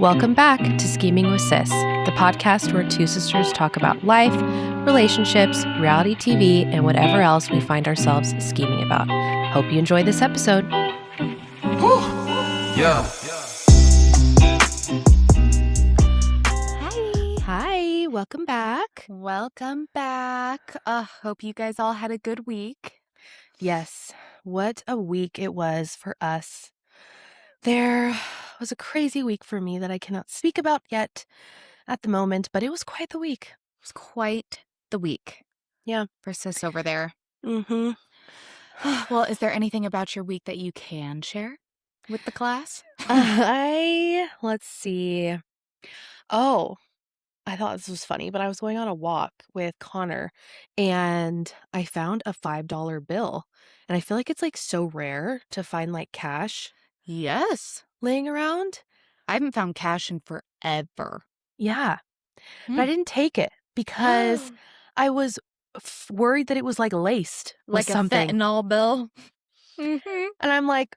Welcome back to Scheming with Sis, the podcast where two sisters talk about life, relationships, reality TV, and whatever else we find ourselves scheming about. Hope you enjoy this episode. Yeah. Hi, welcome back. Welcome back. Hope you guys all had a good week. Yes, what a week it was for us. There was a crazy week for me that I cannot speak about yet at the moment, but it was quite the week. It was quite the week. Yeah. For sis over there. Mm-hmm. Well, is there anything about your week that you can share with the class? Let's see. Oh, I thought this was funny, but I was going on a walk with Connor and I found a $5 bill. And I feel like it's like so rare to find like cash Yes. laying around. I haven't found cash in forever. Yeah. But I didn't take it because I was worried that it was like laced with Like something. a fentanyl bill. Mm-hmm. And I'm like,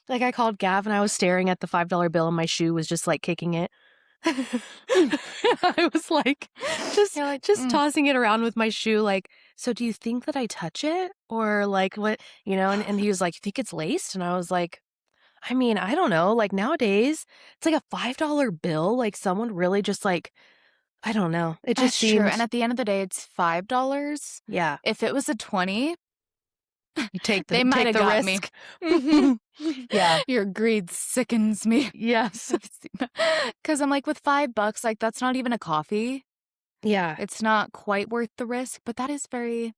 like I called Gav and I was staring at the $5 bill and my shoe was just like kicking it. I was like, just tossing it around with my shoe. Like, so do you think that I touch it or like what, and he was like, you think it's laced? And I was like, I mean, I don't know. Like nowadays it's like a $5 bill. Like someone really just like, I don't know. It just seems true. And at the end of the day, it's $5. Yeah. If it was a 20, you take the, they might have got risk. Me. Yeah. Your greed sickens me. Yes. Because I'm like, with $5, like that's not even a coffee. Yeah. It's not quite worth the risk, but that is very,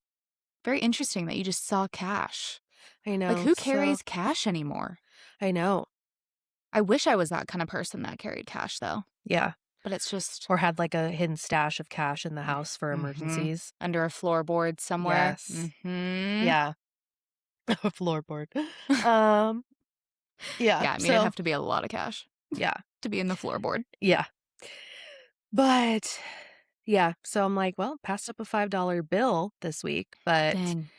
very interesting that you just saw cash. I know. Like, who carries cash anymore? I know. I wish I was that kind of person that carried cash, though. Yeah. But it's just... Or had like a hidden stash of cash in the house for emergencies. Under a floorboard somewhere. Yes. Yeah. A floorboard. Yeah. Yeah, I mean, it'd have to be a lot of cash. Yeah. To be in the floorboard. Yeah. But, yeah. So I'm like, well, passed up a $5 bill this week, but... Dang.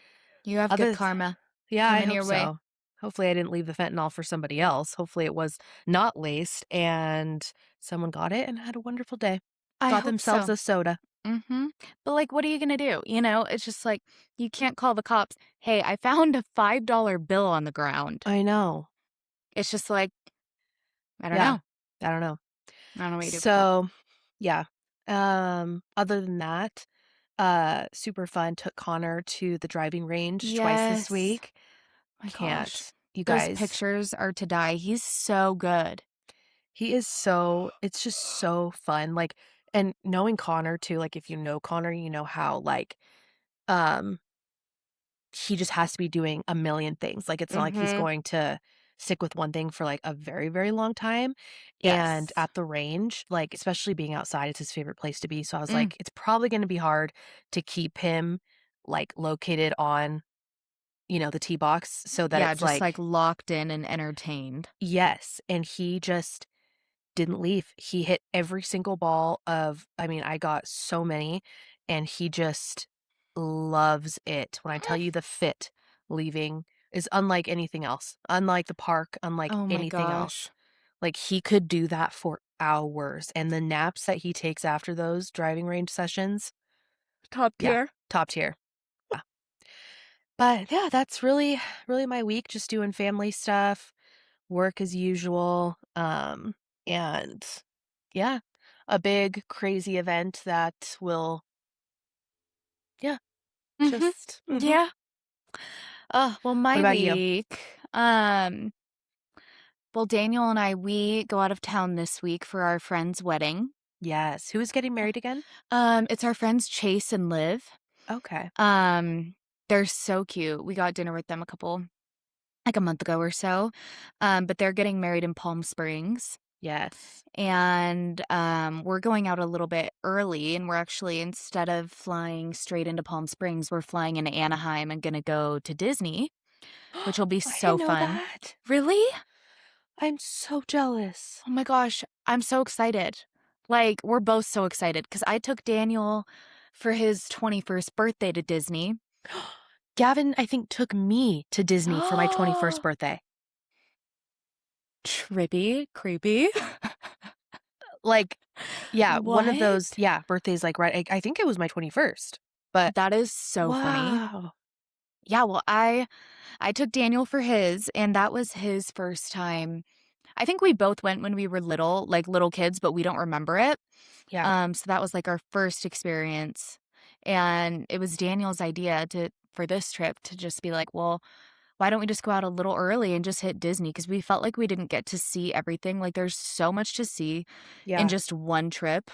You have good karma. Yeah, I hope hope so. Way. Hopefully I didn't leave the fentanyl for somebody else. Hopefully it was not laced and someone got it and had a wonderful day. Got themselves a soda. Mm-hmm. But like, what are you going to do? It's just like, you can't call the cops. Hey, I found a $5 bill on the ground. I know. It's just like, I don't know. I don't know. I don't know what you do. So, yeah. Other than that, super fun. Took Connor to the driving range twice this week. My gosh. You guys. Those pictures are to die. He's so good. He is it's just so fun. Like, and knowing Connor too, like if you know Connor, you know how like, he just has to be doing a million things. Like, it's not like he's going to stick with one thing for like a very, very long time. Yes. And at the range, like, especially being outside, it's his favorite place to be. So I was like, it's probably going to be hard to keep him like located on, the tee box so that it's just like locked in and entertained. Yes. And he just didn't leave. He hit every single ball I got so many, and he just loves it. When I tell you the fit leaving is unlike anything else, unlike the park, unlike anything else. Like, he could do that for hours, and the naps that he takes after those driving range sessions, top tier. Yeah. But yeah, that's really, really my week. Just doing family stuff, work as usual. And yeah, a big crazy event that will, just yeah. Well, my what about week. You? Well, Daniel and I, we go out of town this week for our friend's wedding. Yes. Who is getting married again? It's our friends Chase and Liv. Okay. They're so cute. We got dinner with them a month ago or so. But they're getting married in Palm Springs. Yes. And we're going out a little bit early, and we're actually, instead of flying straight into Palm Springs, we're flying into Anaheim and gonna go to Disney, which will be so I didn't know fun. that. Really? I'm so jealous. Oh my gosh, I'm so excited. Like, we're both so excited because I took Daniel for his 21st birthday to Disney. Gavin, I think, took me to Disney for my 21st birthday. Trippy, creepy. Like, yeah, one of those What? yeah, birthdays, like, right I think it was my 21st, but That is so funny. wow. Yeah, well, I took Daniel for his, and that was his first time. I think we both went when we were little, like little kids, but we don't remember it. Yeah, So that was like our first experience. And it was Daniel's idea to for this trip to just be like, well, why don't we just go out a little early and just hit Disney? Because we felt like we didn't get to see everything. Like there's so much to see in yeah. just one trip.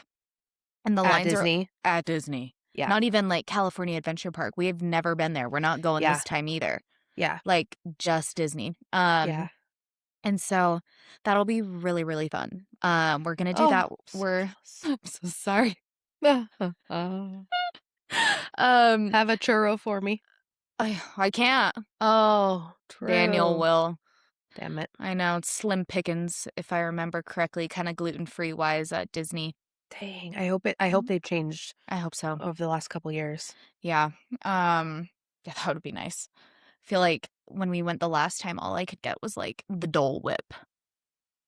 And the At lines are Disney? at Disney. Yeah, Not even like California Adventure Park. We have never been there. We're not going yeah, this time either. yeah, Like just Disney. yeah. And so that'll be really, really fun. We're gonna do Oh, that. I'm so We're jealous. I'm so sorry. Oh. Um, Have a churro for me. I can't. Oh, Daniel true. will. Damn it. I know it's slim pickings, if I remember correctly, kind of gluten free wise at Disney. Dang, I hope Mm, they've changed I hope so. over the last couple years. Yeah. Yeah, that would be nice. I feel like when we went the last time, all I could get was like the Dole Whip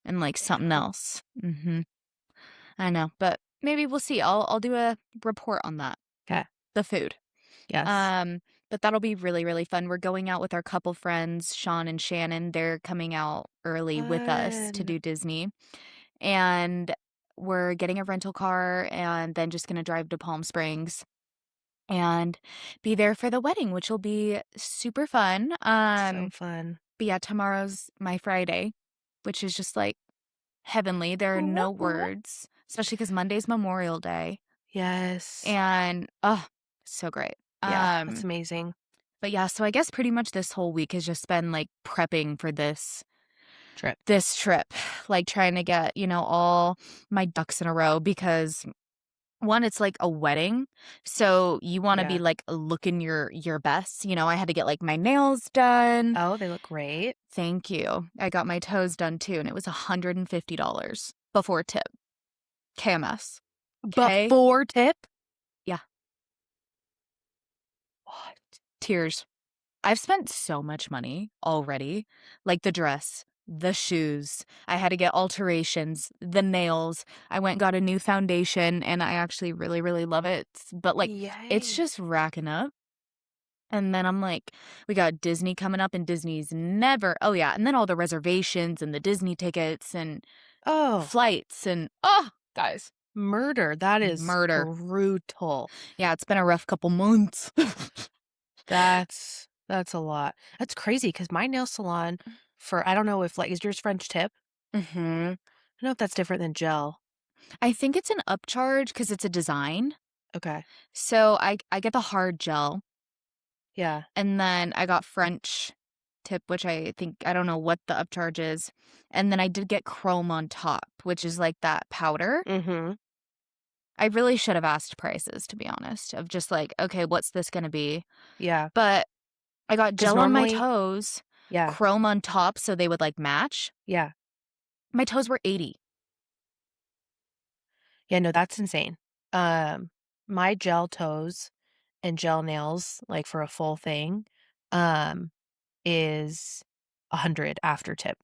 and like something Ew. else. I know, but maybe we'll see. I'll do a report on that. 'Kay. The food. Yes. Um, but that'll be really, really fun. We're going out with our couple friends, Sean and Shannon. They're coming out early with us to Fun. do Disney. And we're getting a rental car and then just going to drive to Palm Springs and be there for the wedding, which will be super fun. So fun. But yeah, tomorrow's my Friday, which is just like heavenly. There are no words, especially because Monday's Memorial Day. Yes. And oh, so great. Yeah, that's amazing. But yeah, so I guess pretty much this whole week has just been like prepping for Trip. this trip, like trying to get, all my ducks in a row because one, it's like a wedding. So you want to be Yeah. like looking your best. I had to get like my nails done. Oh, they look great. Thank you. I got my toes done too, and it was $150 before tip. KMS. Okay. Before tip? Yeah. What? Tears. I've spent so much money already, like the dress, the shoes. I had to get alterations, the nails. I went and got a new foundation and I actually really, really love it. But like it's Yay. just racking up. And then I'm like, we got Disney coming up and Disney's never oh yeah, and then all the reservations and the Disney tickets and Oh, flights and oh guys, murder. That is murder. brutal. Yeah, it's been a rough couple months. That's a lot. That's crazy because my nail salon for I don't know if, like is yours French tip? Mhm. I don't know if that's different than gel. I think it's an upcharge because it's a design. Okay. So I get the hard gel, Yeah. and then I got French tip, which I don't know what the upcharge is, and then I did get chrome on top, which is like that powder. Mhm. I really should have asked prices, to be honest, of just like, "Okay, what's this gonna be?" Yeah. But I got Because gel on my normally toes, yeah. chrome on top so they would, like, match. Yeah. My toes were 80. Yeah, no, that's insane. Um, my gel toes and gel nails, like, for a full thing, um, is 100 after tip.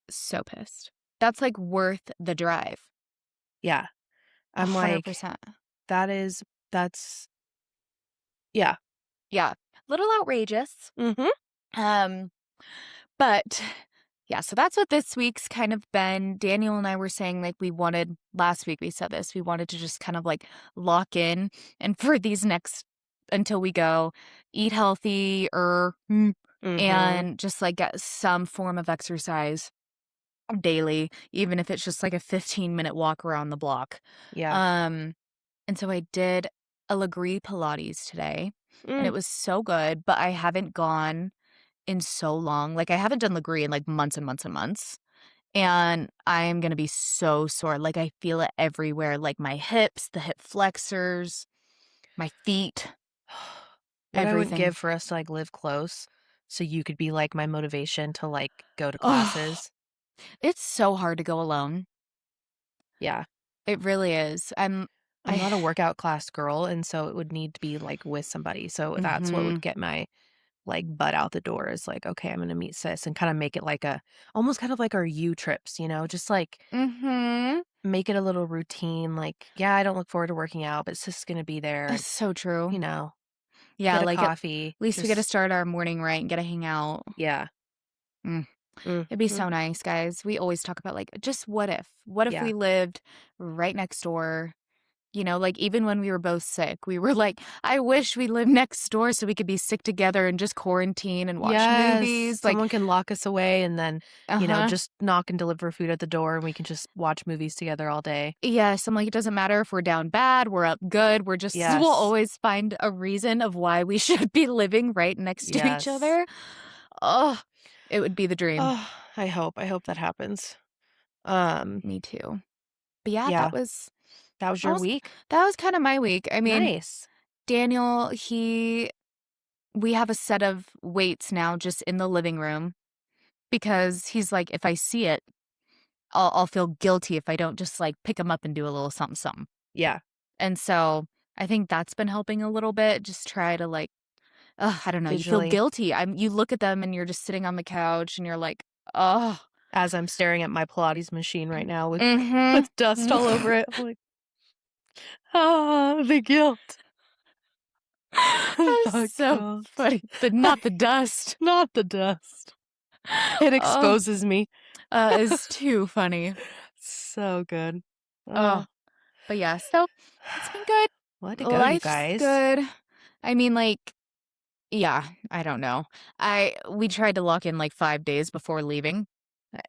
So pissed. That's, like, worth the drive. Yeah. I'm like, 100%. that is that's yeah. Yeah. Little outrageous. Mhm. Um But yeah, so that's what this week's kind of been. Daniel and I were saying like we wanted last week we said this, we wanted to just kind of like lock in and for these next until we go eat healthy or Mhm. and just like get some form of exercise daily, even if it's just like a 15-minute walk around the block. Yeah. Um and so I did a Legree Pilates today and it Mm. was so good, but I haven't gone in so long. Like, I haven't done Legree in, like, months and months and months, and I am gonna be so sore. Like, I feel it everywhere, like, my hips, the hip flexors, my feet, What I wouldn't everything. give for us to, like, live close so you could be, like, my motivation to, like, go to Oh, classes. it's so hard to go alone. Yeah. It really is. I'm I not a workout class girl, and so it would need to be, like, with somebody, so that's what would Mhm. get my like, butt out the door is like, "Okay, I'm gonna meet sis," and kinda make it like a almost kind of like our U trips, you know? Just, like, Mhm. make it a little routine, like, "Yeah, I don't look forward to working out, but sis is gonna be there," It's and, so true. you know, Yeah, get a like, at coffee, least we get to just start our morning right and get to hang out. yeah. Mm. It'd be Mhm. so nice, guys. We always talk about, like, just what if? What if Yeah. we lived right next door? You know, like, even when we were both sick, we were like, "I wish we lived next door so we could be sick together and just quarantine and watch Yes, movies." Like, someone can lock us away and then, uh-huh. just knock and deliver food at the door, and we can just watch movies together all day. Yes, I'm like, "It doesn't matter if we're down bad, we're up good, we're just we'll Yes. always find a reason of why we should be living right next to each Yes. other." Oh, it would be the dream. Oh, I hope that happens. Um, Me too. But yeah, yeah. That was that your was week? that was kinda my week. I mean, Nice. Daniel, we have a set of weights now just in the living room because he's like, if I see it, I'll feel guilty if I don't just, like, pick him up and do a little something something. Yeah, And so, I think that's been helping a little bit, just try to, like, I don't know, you feel visually, guilty. You look at them and you're just sitting on the couch and you're like, oh. as I'm staring at my Pilates machine right now with Mhm. with dust all over it, I'm like, "Ah, the guilt, That's the so guilt." funny. Not the dust. Not the dust. It Oh, exposes me. is too funny. So good. Oh, Oh, but yeah, so it's been good. way to go, you Life's guys. good. I mean, like, yeah, I don't know. We tried to lock in like 5 days before leaving.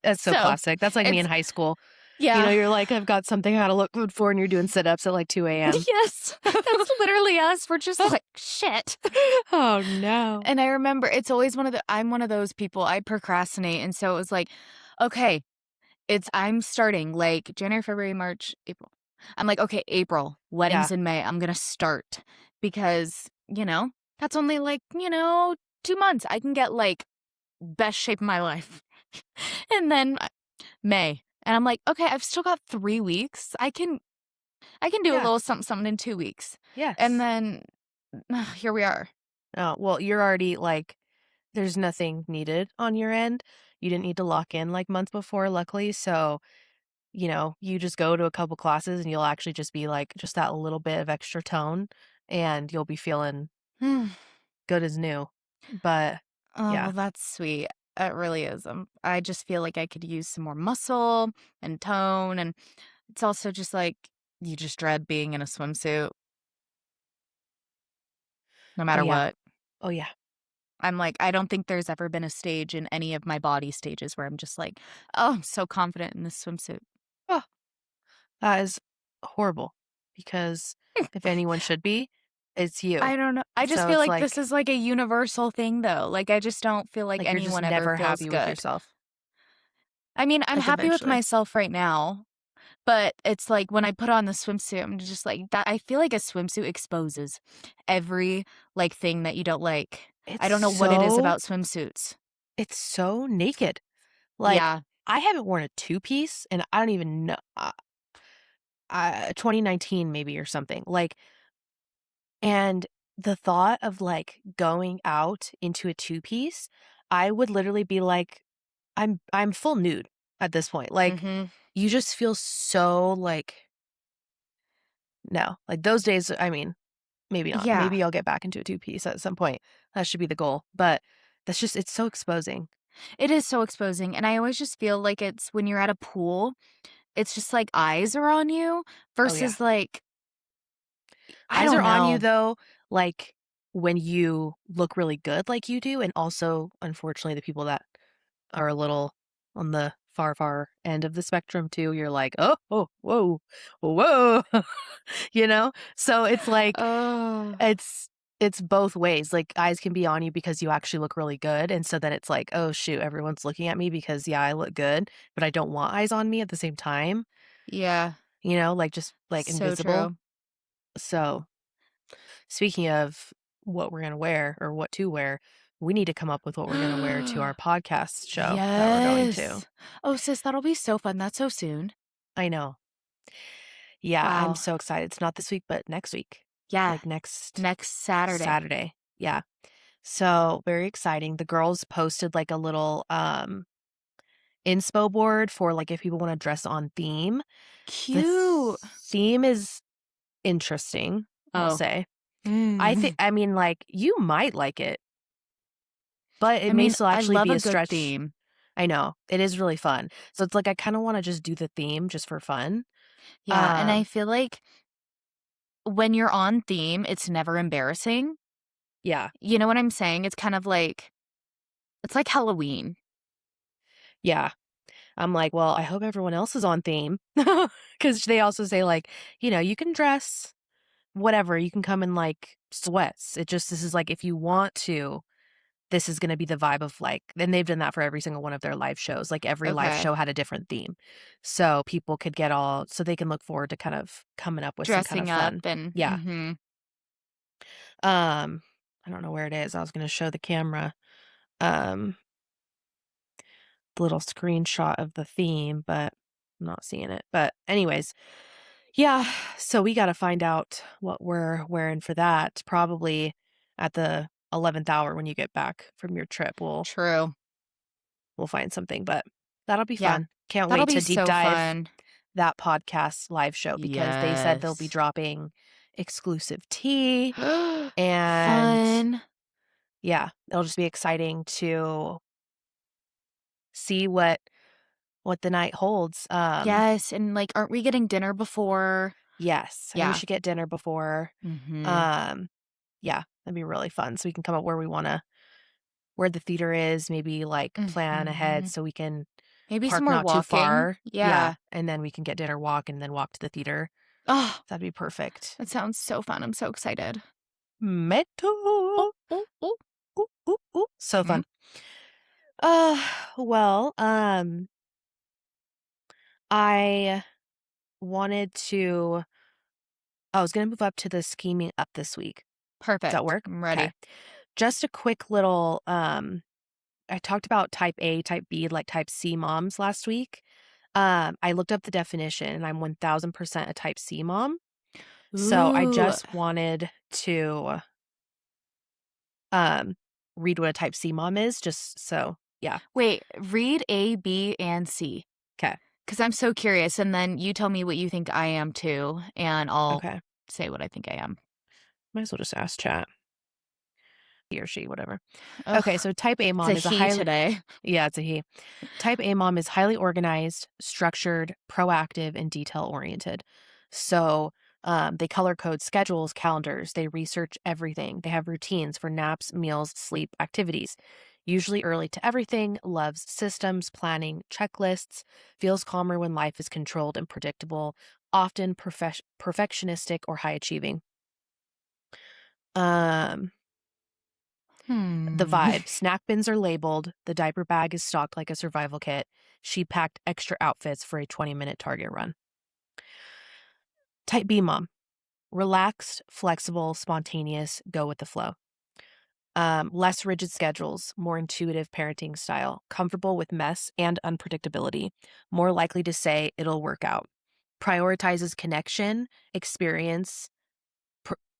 That's so So, classic. That's like me in it's high school. yeah. You're like, "I've got something I gotta look good for," and you're doing sit-ups at, like, 2 AM. Yes, that's literally us. We're just like, "Shit." Oh, no. And I remember it's always I'm one of those people, I procrastinate, and so it was like, "Okay, I'm starting, like, January, February, March, April." I'm like, "Okay, April, Yeah, weddings in May, I'm gonna start." Because, that's only, like, 2 months. I can get, like, best shape of my life. And then, May, and I'm like, "Okay, I've still got 3 weeks. I can do a yeah, little something something in 2 weeks." And yes. then, here we are. Oh, well, you're already, like there's nothing needed on your end. You didn't need to lock in, like, months before, luckily, so, you just go to a couple classes and you'll actually just be, like, just that little bit of extra tone, and you'll be feeling good as new. But, Oh, yeah. well, that's sweet. It really is. I just feel like I could use some more muscle and tone, and it's also just like you just dread being in a swimsuit no Oh, matter yeah. what. Oh, yeah. I'm like, I don't think there's ever been a stage in any of my body stages where I'm just like, oh, I'm so confident in this swimsuit. Oh, that is horrible because if anyone should be, it's you. I don't know. I just So feel it's like this like is like a universal thing, though. Like, I just don't feel like you're just anyone ever never feels happy with good. yourself, I mean, I'm like, happy with eventually. myself right now. But it's like when I put on the swimsuit, I'm just like that I feel like a swimsuit exposes every, like, thing that you don't like. It's I don't know what it is so about swimsuits. it's so naked. Like, Yeah. I haven't worn a two-piece, and I don't even know 2019 maybe or something, like and the thought of, like, going out into a two-piece, I would literally be like, I'm full nude at this point, like, Mhm. you just feel so, like no, like, those days, I mean, maybe not. Yeah. Maybe I'll get back into a two-piece at some point. That should be the goal, but it's so exposing. It is so exposing, and I always just feel like it's when you're at a pool, it's just like eyes are on you Oh, yeah. versus, like, I Eyes are don't on you, know. though, like, when you look really good like you do, and also, unfortunately, the people that are a little on the far, far end of the spectrum too, you're like, "Oh, oh, whoa, whoa." You know? So, it's like, Oh. it's it's both ways, like, eyes can be on you because you actually look really good, and so then it's like, "Oh, shoot, everyone's looking at me because, yeah, I look good, but I don't want eyes on me at the same time." Yeah. Like, just, like, So invisible. true. So speaking of what we're gonna wear or what to wear, we need to come up with what we're gonna wear to our podcast show that we're going to. Yes. Oh, sis, that'll be so fun. That's so soon. I know. Yeah, I'm Wow. so excited. It's not this week, but next week. Yeah. Like next Next Saturday. Saturday. Yeah. So, very exciting. The girls posted, like, a little, inspo board for, like, if people wanna dress on theme. The Cute. theme is interesting, I'll Oh. say. Mm. I mean, like, you might like it, but it I may mean, still I actually love be a a good stretch. theme. I know. It is really fun. So, it's like I kinda wanna just do the theme just for fun. Yeah, and I Um, feel like when you're on theme, it's never embarrassing. yeah. You know what I'm saying? It's like Halloween. Yeah. I'm like, "Well, I hope everyone else is on theme, because they also say, like, you can dress whatever, you can come in, like, sweats. This is, like, if you want to, this is gonna be the vibe of, like, and they've done that for every single one of their live shows, like, every live Okay. show had a different theme. So people could get all so they can look forward to kind of coming up with some kind of Dressing up fun. and Yeah. mhm. Um, I don't know where it is. I was gonna show the camera, um, the little screenshot of the theme, but I'm not seeing it. But anyways, yeah, so we gotta find out what we're wearing for that, probably at the 11th hour when you get back from your trip. True. We'll find something, but that'll be Yeah. fun. Can't That'll wait be to deep so dive fun. that podcast live show because they said they'll be Yes. dropping exclusive tea, and Fun. yeah, it'll just be exciting to see what the night holds. Yes, and, like, aren't we getting dinner before? Yes, I think we Yeah. should get dinner before. Mhm. Um, yeah, that'd be really fun. So we can come up where the theater is, maybe like plan ahead Mhm. so we can Maybe some park more not too walking. far. Yeah, Yeah. and then we can get dinner, walk, and then walk to the theater. Oh, That'd be perfect. that sounds so fun. I'm so excited. Oh, Metal. oh, oh. Ooh, ooh, ooh. So Mhm. fun. Uh, well, I wanted to I was gonna move up to the scheming up this week. Does that Perfect. work? I'm Okay. ready. Just a quick little, I talked about type A, type B, like type C moms last week. I looked up the definition and I'm 1000% a type C mom. So I Ooh. just wanted to um read what a type C mom is, just so yeah. Wait, read A, B, and C, Okay. because 'cause I'm so curious, and then you tell me what you think I am too, and I'll Okay. say what I think I am. Might as well just ask chat. He or she, whatever. Okay, Ugh, so type A it's a mom is a he highly today. yeah, it's a he. Type A mom is highly organized, structured, proactive, and detail oriented. So they color code schedules, calendars. They research everything. They have routines for naps, meals, sleep, activities. Usually early to everything, loves systems, planning, checklists, feels calmer when life is controlled and predictable, often perfectionistic or high achieving. Um, the Hmm. vibe. Snack bins are labeled. The diaper bag is stocked like a survival kit. She packed extra outfits for a 20-minute Target run. Type B mom. Relaxed, flexible, spontaneous, go with the flow. Less rigid schedules, more intuitive parenting style, comfortable with mess and unpredictability, more likely to say it'll work out. Prioritizes connection, experience,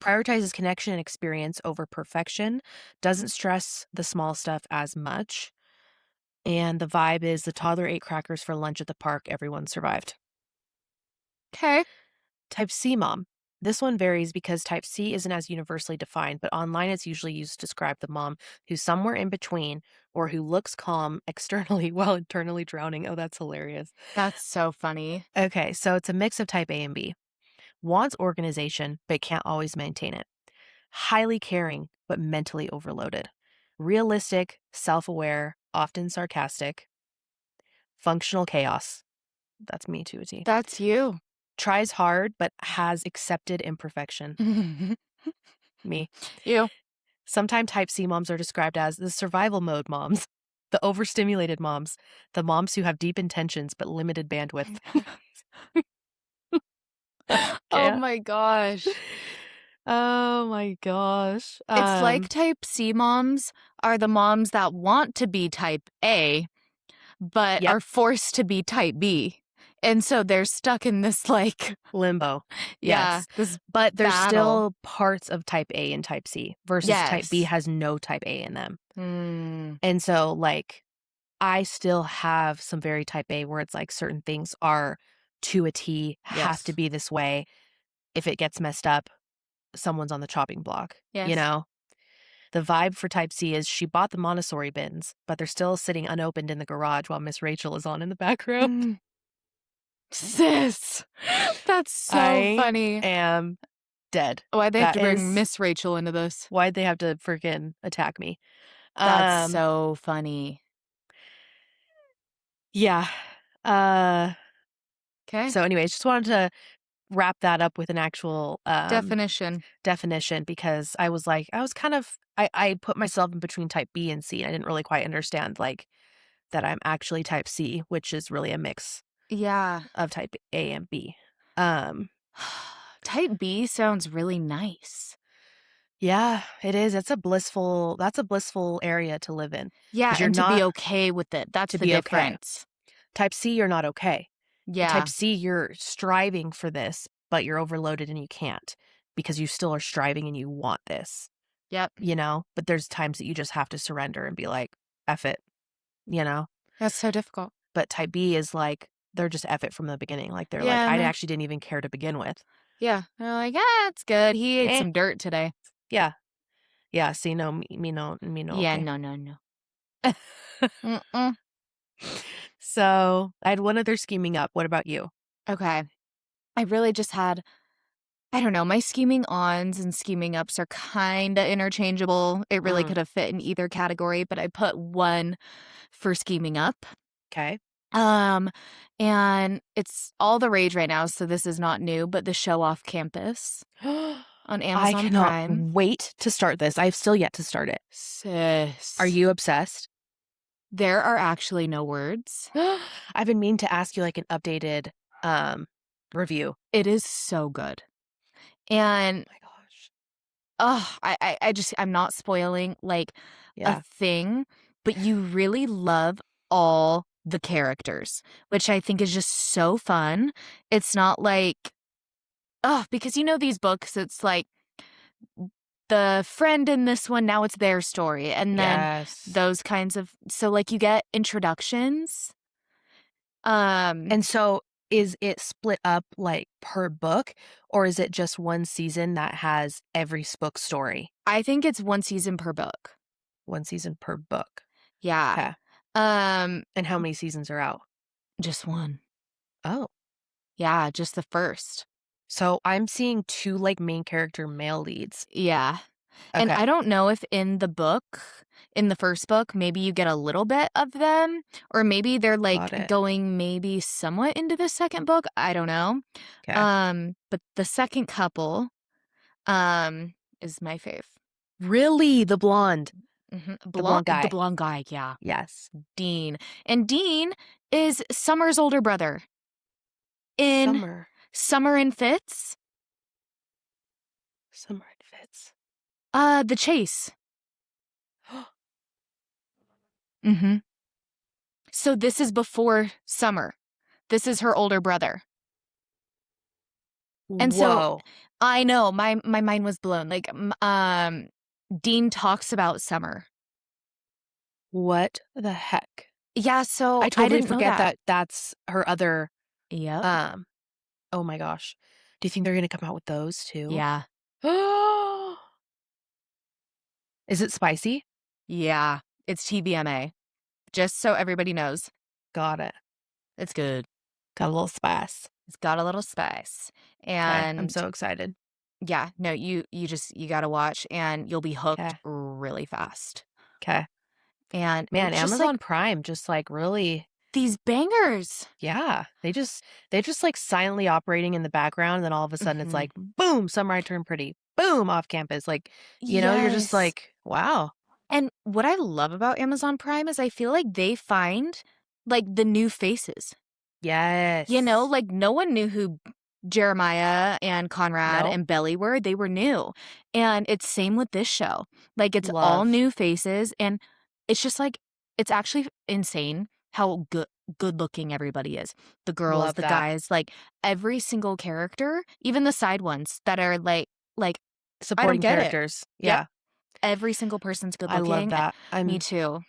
prioritizes connection and experience over perfection, doesn't stress the small stuff as much. And the vibe is the toddler ate crackers for lunch at the park, everyone survived. Okay. Type C mom. This one varies because type C isn't as universally defined, but online it's usually used to describe the mom who's somewhere in between or who looks calm externally while internally drowning. Oh, that's hilarious. That's so funny. Okay, so it's a mix of type A and B. Wants organization, but can't always maintain it. Highly caring, but mentally overloaded. Realistic, self aware, often sarcastic. Functional chaos. That's me to a T. That's you. Tries hard, but has accepted imperfection. Me. You. Sometimes type C moms are described as the survival mode moms, the overstimulated moms, the moms who have deep intentions but limited bandwidth. Oh Can't. my gosh. Oh my gosh. It's like type C moms are the moms that want to be type A, but Yep. are forced to be type B. And so they're stuck in this, like Limbo. yeah, Yes. this But there's battle. still parts of type A and type C versus type B Yes. has no type A in them. Mm, And so, like, I still have some very type A where it's like certain things are to a T, have to yes. be this way. If it gets messed up, someone's on the chopping block, you Yes. know? The vibe for type C is she bought the Montessori bins, but they're still sitting unopened in the garage while Miss Rachel is on in the background. Mm. Sis, that's so I funny. am dead. Why'd they have That to bring is Miss Rachel into this? why'd they have to freaking attack me. That's Um, so funny. yeah. Uh, Okay. so anyways, just wanted to wrap that up with an actual, Definition. definition because I was kind of I put myself in between type B and C. I didn't really quite understand, like, that I'm actually type C, which is really a mix Yeah. of type A and B. Um, Type B sounds really nice. yeah, it is. That's a blissful area to live in Yeah, because 'cause you're and to be not okay with it. That's to the be okay. difference. Type C, you're not okay. Type Yeah. C, you're striving for this, but you're overloaded and you can't because you still are striving and you want this, Yep. you know? But there's times that you just have to surrender and be like, "F it," you know? That's so difficult. But type B is like, they're just F it from the beginning. Like, they're like, Yeah, "I and actually didn't even care to begin with." yeah. They're like, "Yeah, it's good. He ate Eh, some dirt today." yeah. Yeah, see, no, me no, Yeah, okay. no, no, no. Mm-mm. So, I had one other scheming up. What about you? Okay. I really just had I don't know, my scheming ons and scheming ups are kinda interchangeable. It really Mm, could have fit in either category, but I put one for scheming up. 'kay. Um, and it's all the rage right now, so this is not new, but the show Off Campus on I Amazon cannot Prime. wait to start this. I've still yet to start it. Are Sis. you obsessed? There are actually no words. I've been meaning to ask you, like, an updated, um, review. It is so good. And, My gosh. oh, I just I'm not spoiling, like, a Yeah. thing, but you really love all the characters, which I think is just so fun. It's not like oh, because you know these books, it's like the friend in this one, now it's their story, and then Yes. those kinds of so, like, you get introductions. Um, And so, is it split up, like, per book, or is it just one season that has every book story? I think it's 1 season per book. One season per book. Yeah. Okay. Um, And how many seasons are out? just 1. Oh. Yeah, just the first. So, I'm seeing 2, like, main character male leads. Yeah. And Okay. I don't know if in the book in the first book, maybe you get a little bit of them, or maybe they're, like, Got it. going maybe somewhat into the second book, I don't know. Okay. But the second couple, is my fave. Really? The blonde. Mhm. The blonde The guy. blonde guy, yeah, Yes. Dean. And Dean is Summer's older brother in Summer. Summer and Fitz, Summer it fits. The Chase. Mhm. So this is before Summer. This is her older brother. And so Whoa. I know my mind was blown. Like Dean talks about Summer. What the heck? Yeah, so I I totally didn't know forget that. that that's her other, Yep. um oh my gosh. Do you think they're gonna come out with those too? Yeah. Is it spicy? Yeah. It's TVMA. Just so everybody knows. Got it. It's good. Got a little spice. It's got a little spice. Okay, I'm And so excited. yeah, no, you gotta watch and you'll be hooked Okay. really fast. Okay. And Man, it's just like Amazon Prime just, like, really these bangers. yeah, they're just, like, silently operating in the background, and then all of a sudden it's Mhm. like, boom, Summer I Turned Pretty, boom, Off Campus, like, you're just Yes. like, "Wow." And what I love about Amazon Prime is I feel like they find, like, the new faces. You know, Yes. like, no one knew who Jeremiah and Conrad Nope. and Belly were, they were new. And it's same with this show. Like, it's all Love. new faces, and it's just, like it's actually insane how good looking everybody is. The girls, Love the that. guys, like, every single character, even the side ones that are like, I don't Supporting get it. characters. Yep, Yeah, every single person's good I love looking. that. Me too.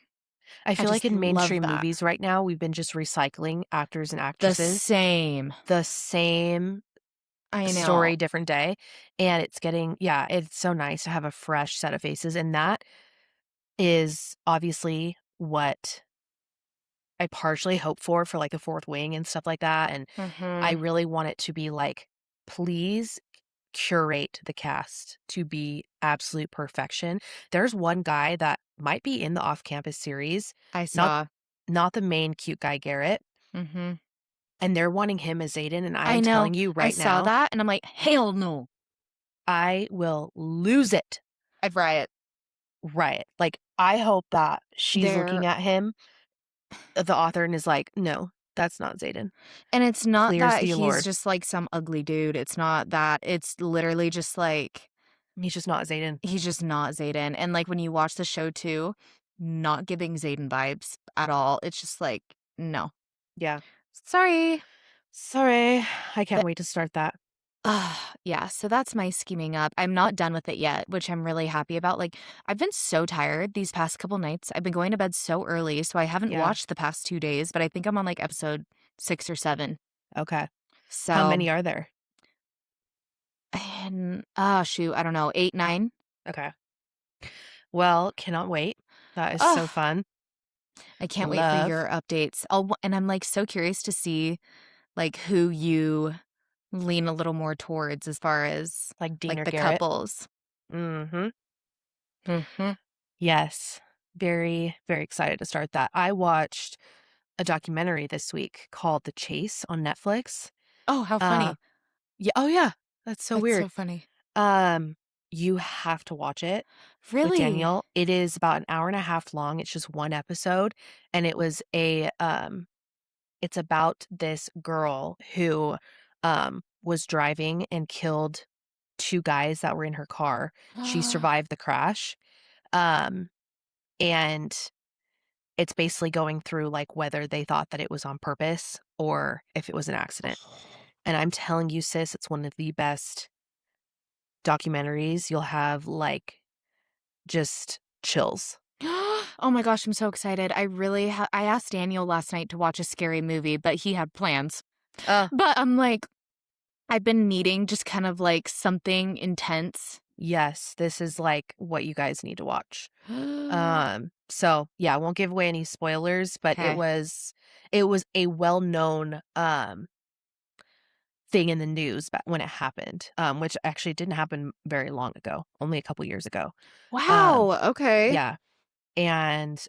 I I feel like just in love mainstream that. movies right now, we've been just recycling actors and The actresses, same. the same I know. story, different day, and it's getting yeah, it's so nice to have a fresh set of faces, and that is obviously what I partially hope for, like, a fourth wing and stuff like that, and I Mhm. really want it to be like, please curate the cast to be absolute perfection. There's one guy that might be in the off-campus series, I not saw. not the main cute guy, Garrett, Mhm. and they're wanting him as Aiden, and I I am know. telling you I right saw now, that and I'm like, "Hell no." I will lose it. I'd riot. Riot. Like, I hope that she's There looking at him, the author, and is like, "No, that's not Xaden. and it's not Clears that the he's allure. just, like, some ugly dude. It's not that. It's literally just, like, He's just not Xaden." he's just not Xaden, and, like, when you watch the show too, not giving Xaden vibes at all. It's just like, "No. Yeah. Sorry." Sorry. I can't But wait to start that. yeah, so that's my scheming up. I'm not done with it yet, which I'm really happy about. Like, I've been so tired these past couple nights. I've been going to bed so early, so I haven't Yeah. watched the past 2 days, but I think I'm on, like, episode 6 or 7. Okay. How So, many are there? and, shoot, I don't know, 8, 9? Okay. Well, cannot wait. That is so Ugh, fun. I can't wait for Love, your updates. And I'm, like, so curious to see, like, who you lean a little more towards as far as, like, Dean like, or the Garrett. couples. Mhm. Mhm. Yes. Very, very excited to start that. I watched a documentary this week called The Chase on Netflix. Oh, how Uh, funny. yeah, oh, yeah. That's so That's weird. so funny. Um, you have to watch it with Really? Daniel. It is about an hour and a half long. It's just one episode, and it's about this girl who, was driving and killed 2 guys that were in her car. She survived the crash, um, and it's basically going through, like, whether they thought that it was on purpose or if it was an accident. And I'm telling you, sis, it's one of the best documentaries. You'll have, like, just chills. Oh my gosh, I'm so excited. I asked Daniel last night to watch a scary movie, but he had plans. Uh, But I'm like, I've been needing just kind of like something intense. yes, this is, like, what you guys need to watch. So, yeah, I won't give away any spoilers, but it Okay. was a well-known, thing in the news ba when it happened, which actually didn't happen very long ago, only a couple years ago. Um, Wow, okay. yeah, and,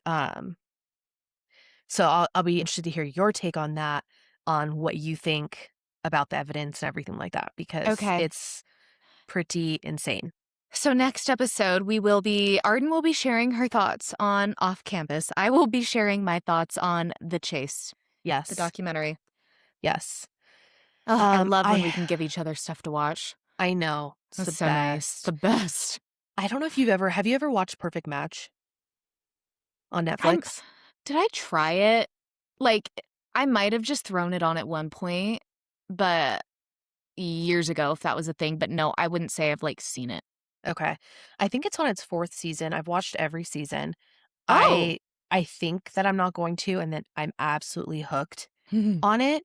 so I'll be interested to hear your take on that, on what you think about the evidence and everything like that, because Okay. it's pretty insane. So next episode, Arden will be sharing her thoughts on Off Campus. I will be sharing my thoughts on The Chase, the Yes, documentary. yes. Oh, I love when I we can give each other stuff to watch. I know, it's That's the so nice. The best. best. I don't know if have you ever watched Perfect Match on I'm Netflix? Did I try it? Like, I might have just thrown it on at one point, but years ago, if that was a thing, but no, I wouldn't say I've, like, seen it. Okay. I think it's on its 4th season. I've watched every season. Oh! I I think that I'm not going to, and then I'm absolutely hooked on it,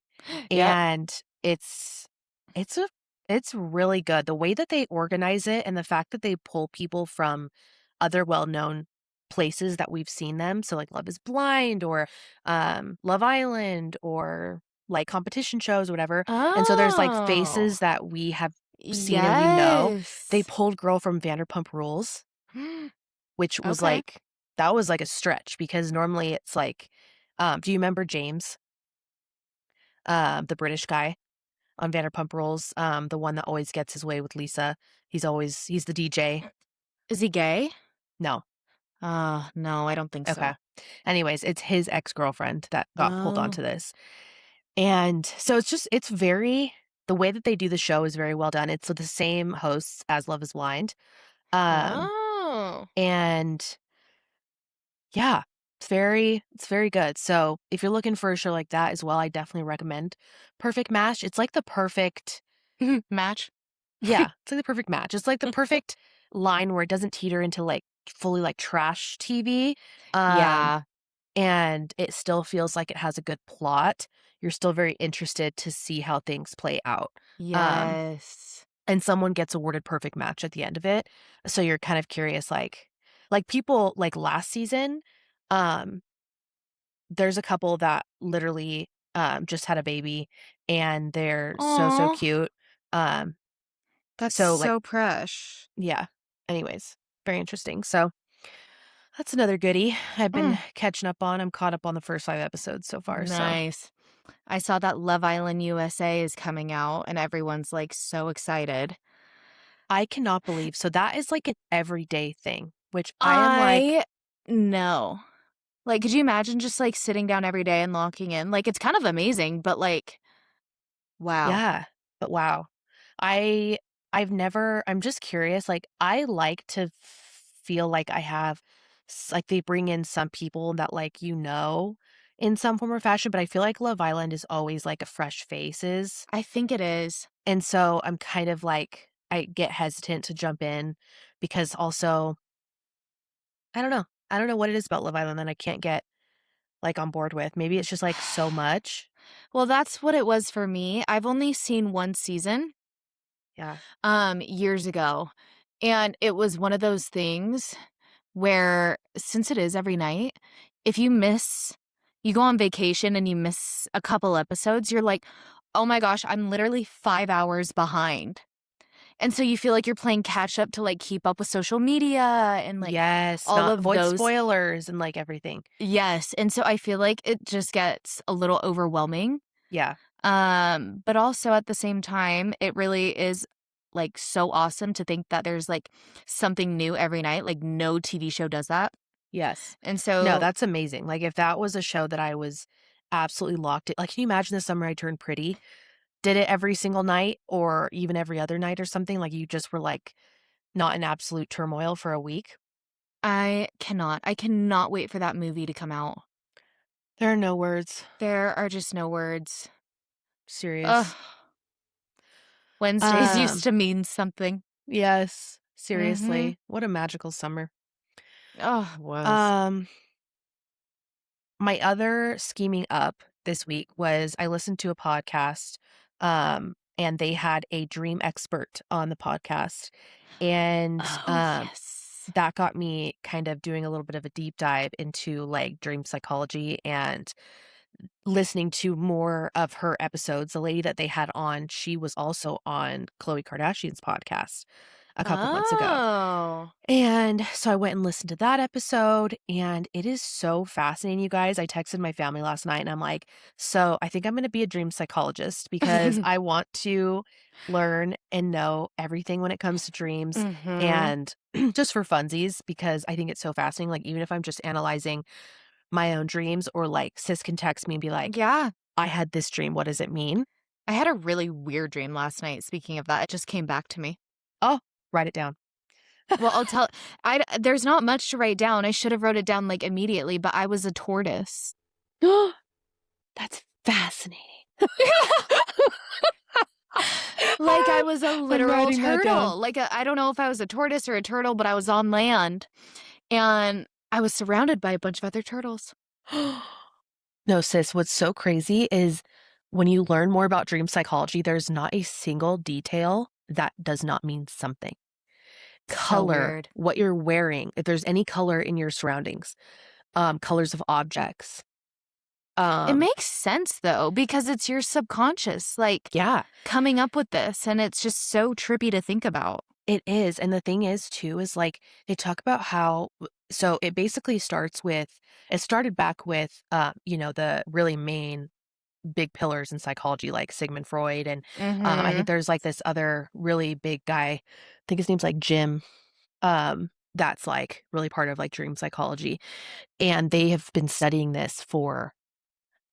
Yep. and it's a it's really good. The way that they organize it and the fact that they pull people from other well-known places that we've seen them, so, like, Love Is Blind or, Love Island or, like, competition shows or whatever, and so there's, like, Oh. faces that we have seen and we know. They Yes. pulled girl from Vanderpump Rules, which was, Okay. like that was, like, a stretch because normally it's, like, do you remember James, the British guy on Vanderpump Rules, the one that always gets his way with Lisa? He's the DJ. Is he gay? No. No, I don't think Okay. so. Anyways, it's his ex-girlfriend that got pulled Oh. onto this. And so it's very the way that they do the show is very well done. It's the same hosts as Love Is Blind. Um, Oh. and yeah. It's very good. So, if you're looking for a show like that as well, I definitely recommend Perfect Match. It's like the perfect Match? yeah, it's like the perfect match. It's like the perfect line where it doesn't teeter into, like, fully, like, trash TV, um, Yeah. and it still feels like it has a good plot. You're still very interested to see how things play out. Um, Yes. and someone gets awarded perfect match at the end of it, so you're kind of curious, like, people like, last season, um there's a couple that literally, just had a baby, and they're so, so Aw, cute. Um, that's so, like so fresh. yeah. Anyways, very interesting. So, that's another goodie I've been Mm, catching up on. I'm caught up on the first 5 episodes so far, so nice. I saw that Love Island USA is coming out, and everyone's, like, so excited. I cannot believe so that is, like, an everyday thing, which I am like, I know. Like, could you imagine just, like, sitting down every day and locking in? Like, it's kind of amazing, but, like, wow. yeah, but wow. I I'm just curious, like, I like to feel like I have like, they bring in some people that, like, in some form or fashion, but I feel like Love Island is always, like, a fresh faces, I think it is. and so I'm kind of like I get hesitant to jump in because also I don't know. I don't know what it is about Love Island that I can't get, like, on board with. Maybe it's just, like, so much. Well, that's what it was for me. I've only seen 1 season, Yeah. years ago, and it was one of those things where since it is every night, if you go on vacation and you miss a couple episodes, you're like, "Oh my gosh, I'm literally 5 hours behind." And so you feel like you're playing catch up to, like, keep up with social media and, like, Yes, all not of avoid those. spoilers and, like, everything. Yes, and so I feel like it just gets a little overwhelming. Yeah. But also at the same time, it really is, like, so awesome to think that there's, like, something new every night, like, no TV show does that. Yes. And No, so that's amazing. Like, if that was a show that I was absolutely locked in like, can you imagine The Summer I Turned Pretty? Did it every single night or even every other night or something? Like, you just were, like, not in absolute turmoil for a week? I cannot wait for that movie to come out. There are no words. There are just no words. Ugh, Serious. Wednesdays used Um, to mean something. yes, Mhm. seriously. What a magical summer. Oh, it was. Um, my other scheming up this week was I listened to a podcast, and they had a dream expert on the podcast, and, Oh, yes. that got me kind of doing a little bit of a deep dive into, like, dream psychology and listening to more of her episodes. The lady that they had on, she was also on Khloe Kardashian's podcast a couple months ago. Oh. And so I went and listened to that episode, and it is so fascinating, you guys. I texted my family last night and I'm like, so I think I'm going to be a dream psychologist because I want to learn and know everything when it comes to dreams Mhm. and just for funsies, because I think it's so fascinating. Like, even if I'm just analyzing my own dreams or like sis can text me and be like, Yeah. I had this dream. What does it mean? I had a really weird dream last night, speaking of that, it just came back to me. Oh, write it down. Well, I'll tell there's not much to write down, I should have wrote it down, like, immediately, but I was a tortoise. That's fascinating. Like, I was a I'm literal writing that down. turtle, like, I don't know if I was a tortoise or a turtle, but I was on land, and I was surrounded by a bunch of other turtles. No, sis, what's so crazy is when you learn more about dream psychology, there's not a single detail that does not mean something. So Color, weird. what you're wearing, if there's any color in your surroundings, colors of objects. It Um, makes sense, though, because it's your subconscious, like, yeah, coming up with this, and it's just so trippy to think about. it is. And the thing is, too, is like they talk about how, so it basically it started back with, the really main big pillars in psychology like Sigmund Freud and, I think Mhm. there's, like, this other really big guy, I think his name's, like, Jim, that's, like, really part of, like, dream psychology, and they have been studying this for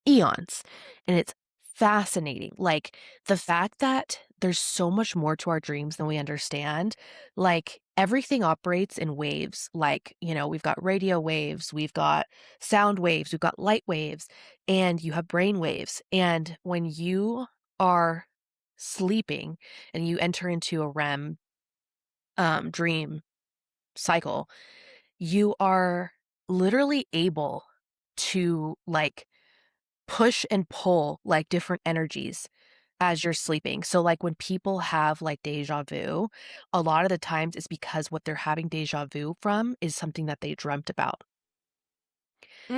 eons, and it's fascinating, like, the fact that there's so much more to our dreams than we understand, like, everything operates in waves. Like, we've got radio waves, we've got sound waves, we've got light waves, and you have brain waves. And when you are sleeping and you enter into a REM dream cycle, you are literally able to like push and pull like different energies as you're sleeping. So like when people have like deja vu, a lot of the times it's because what they're having deja vu from is something that they dreamt about.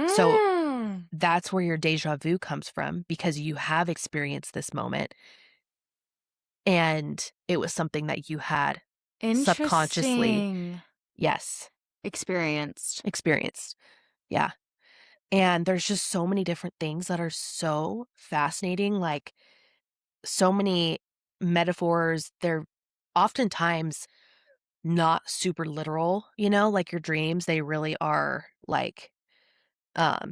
So Mm. that's where your deja vu comes from because you have experienced this moment and it was something that you had subconsciously, Interesting. yes, Experienced. experienced. Yeah. And there's just so many different things that are so fascinating, like so many metaphors. They're oftentimes not super literal, like your dreams, they really are like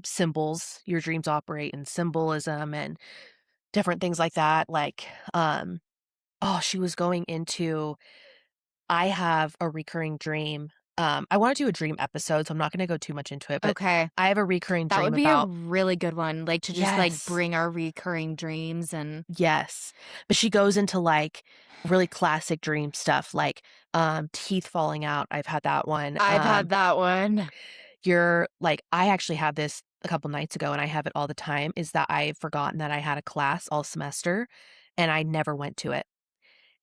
symbols. Your dreams operate in symbolism and different things like that. Like, she was going into I have a recurring dream. I want to do a dream episode, so I'm not going to go too much into it, but Okay. I have a recurring That would dream be a about really good one, like, to just, like, yes. bring our recurring dreams and Yes. But she goes into, like, really classic dream stuff, like, teeth falling out, I've had that one, I've had that one. you're like I actually had this a couple nights ago, and I have it all the time, is that I've forgotten that I had a class all semester, and I never went to it.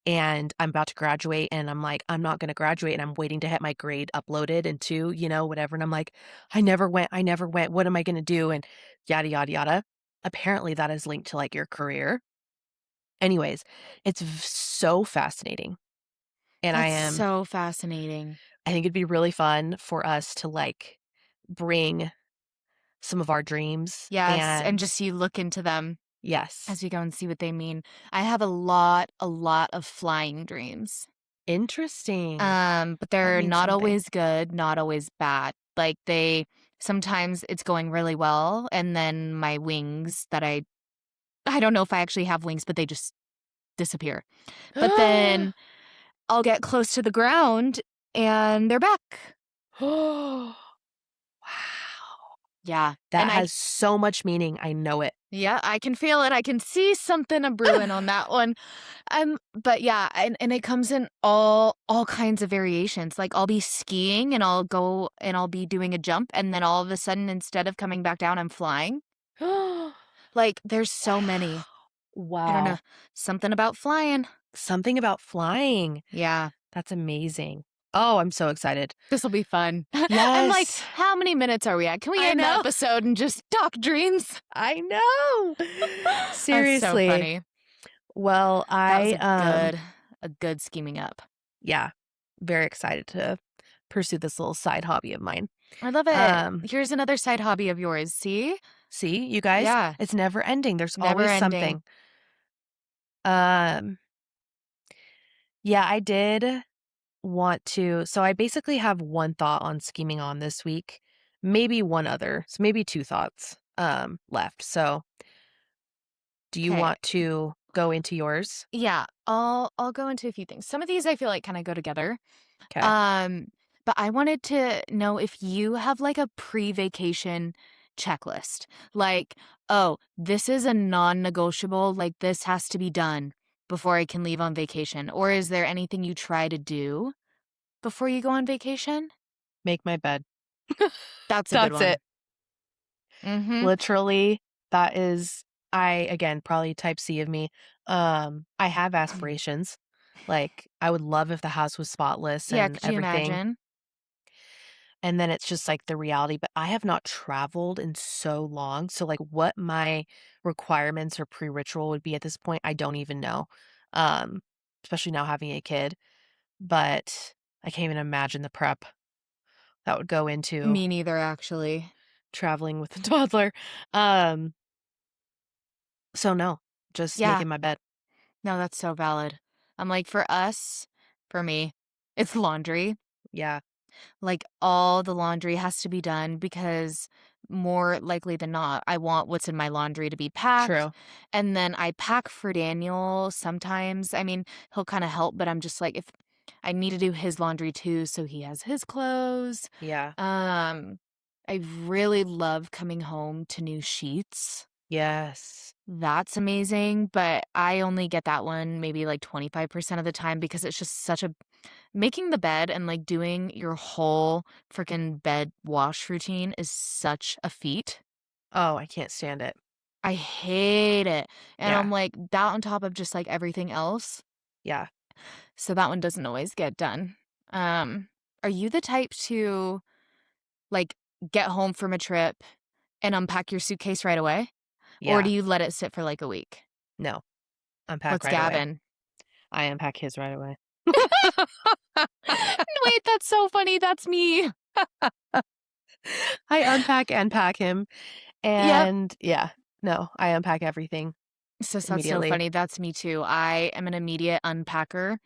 And I'm about to graduate, and I'm like, "I'm not gonna graduate," and I'm waiting to have my grade uploaded into, whatever, and I'm like, I never went, what am I gonna do?" And yada, yada, yada. Apparently, that is linked to, like, your career. Anyways, it's so fascinating, and That's so fascinating. I think it'd be really fun for us to, like, bring some of our dreams Yes, and and just you look into them yes. as we go and see what they mean. I have a lot of flying dreams. Interesting. But That they're means not something. always good, not always bad. Like, sometimes it's going really well, and then my wings that I don't know if I actually have wings, but they just disappear. But then I'll get close to the ground and they're back. Wow. Yeah, That has so much meaning, I know it. yeah, I can feel it. I can see something a brewing on that one. But yeah, and it comes in all kinds of variations. Like I'll be skiing and I'll go and I'll be doing a jump, and then all of a sudden, instead of coming back down, I'm flying. Wow. Like there's so many. I don't know. Wow. Something about flying. Something about flying. Yeah. That's amazing. Oh, I'm so excited. This will be fun. I'm like, Yes. how many minutes are we at? Can we I end the know. episode and just talk dreams? I know. That's so Seriously. funny. Well, That was I, a good scheming up. yeah, very excited to pursue this little side hobby of mine. I love it. Um, Here's another side hobby of yours. See? See, you guys, Yeah, it's never ending. There's never always ending. something. Um, yeah, I did want to so I basically have one thought on scheming on this week, maybe one other, so maybe two thoughts, left. So, do you Okay. want to go into yours? Yeah, I'll go into a few things. Some of these I feel like kind of go together. Okay. Um, but I wanted to know if you have like a pre-vacation checklist. Like, oh, this is a non-negotiable, like this has to be done before I can leave on vacation. Or is there anything you try to do before you go on vacation? Make my bed. That's a good That's one. it. Mhm. Literally, that is again, probably type C of me. I have aspirations. Like, I would love if the house was spotless Yeah, and could you everything. imagine? And then it's just like the reality, but I have not traveled in so long. So like what my requirements or pre-ritual would be at this point, I don't even know. Um, Especially now having a kid, but I can't even imagine the prep that would go into Me neither, actually. traveling with a toddler. Um, so no, just Yeah. making my bed. No, that's so valid. I'm like, for me, it's laundry. Yeah, Like, all the laundry has to be done because more likely than not, I want what's in my laundry to be packed. true. And then I pack for Daniel sometimes. I mean, he'll kind of help, but I'm just like, if I need to do his laundry too, so he has his clothes. Yeah. Um, I really love coming home to new sheets. Yes. That's amazing, but I only get that one maybe like 25% of the time because it's just such a making the bed and like doing your whole freaking bed wash routine is such a feat. Oh, I can't stand it. I hate it. And Yeah. I'm like that on top of just like everything else. Yeah. So that one doesn't always get done. Um, are you the type to like get home from a trip and unpack your suitcase right away? Or do Yeah. you let it sit for like a week? No. Unpack What's right away. Gavin? I unpack his right away. Wait, that's so funny. That's me. I unpack and pack him, Yep. and yeah. No, I unpack everything Sis, that's so immediately. funny. That's me too. I am an immediate unpacker.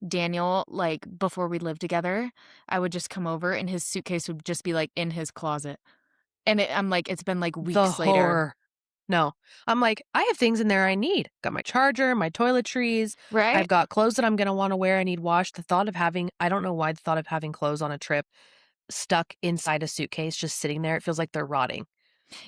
Daniel, like before we lived together, I would just come over and his suitcase would just be like in his closet. And I'm like, it's been like The weeks later. horror. No. I'm like, I have things in there I need. Got my charger, my toiletries. I've Right? got clothes that I'm going to want to wear. I need washed. The thought of having, I don't know why the thought of having clothes on a trip stuck inside a suitcase, just sitting there, it feels like they're rotting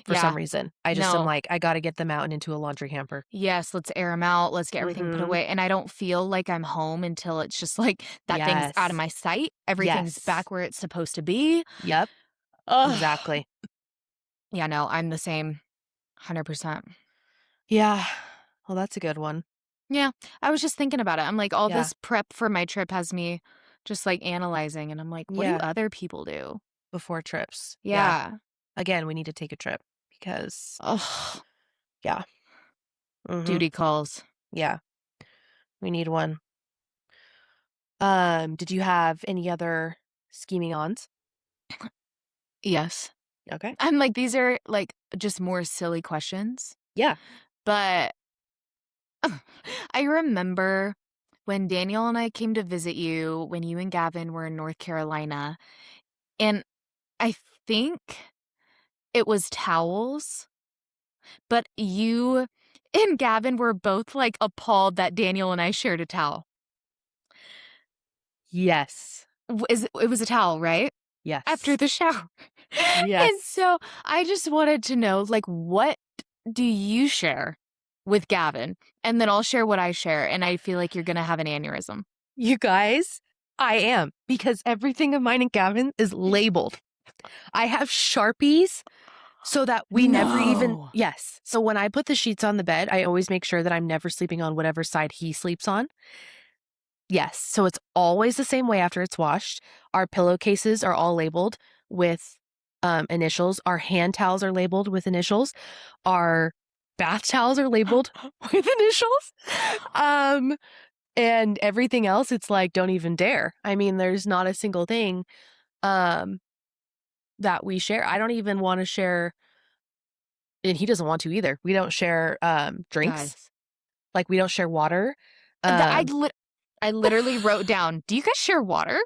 for some Yeah. reason. I just am No. like, I got to get them out and into a laundry hamper. Yes, let's air them out. Let's get everything put Mm-hmm. away. And I don't feel like I'm home until it's just like that thing's out of Yes. my sight. Everything's Yes. back where it's supposed to be. Yep. Ugh. Exactly. Yeah, no, I'm the same. 100%. Yeah. Well, that's a good one. Yeah, I was just thinking about it. I'm like, all Yeah. this prep for my trip has me just like analyzing, and I'm like, what do Yeah. other people do? Before trips. Yeah. Yeah. Again, we need to take a trip because, Oh, yeah. Mm-hmm. duty calls. Yeah. We need one. Did you have any other scheming ons? Yes. Okay. I'm like, these are like just more silly questions, Yeah. but I remember when Daniel and I came to visit you when you and Gavin were in North Carolina, and I think it was towels, but you and Gavin were both like appalled that Daniel and I shared a towel. Yes. It was a towel, right? After Yes. the shower. And Yes. so I just wanted to know, like, what do you share with Gavin? And then I'll share what I share, and I feel like you're gonna have an aneurysm. You guys, I am because everything of mine and Gavin is labeled. I have Sharpies so that we never even, No. yes. So when I put the sheets on the bed, I always make sure that I'm never sleeping on whatever side he sleeps on. Yes. So it's always the same way after it's washed. Our pillowcases are all labeled with initials. Our hand towels are labeled with initials. Our bath towels are labeled with initials. Um, and everything else, it's like, don't even dare. I mean, there's not a single thing um, that we share. I don't even want to share, and he doesn't want to either. We don't share drinks. Guys. Like, we don't share water. The I Um, lit I literally wrote down, "Do you guys share water?"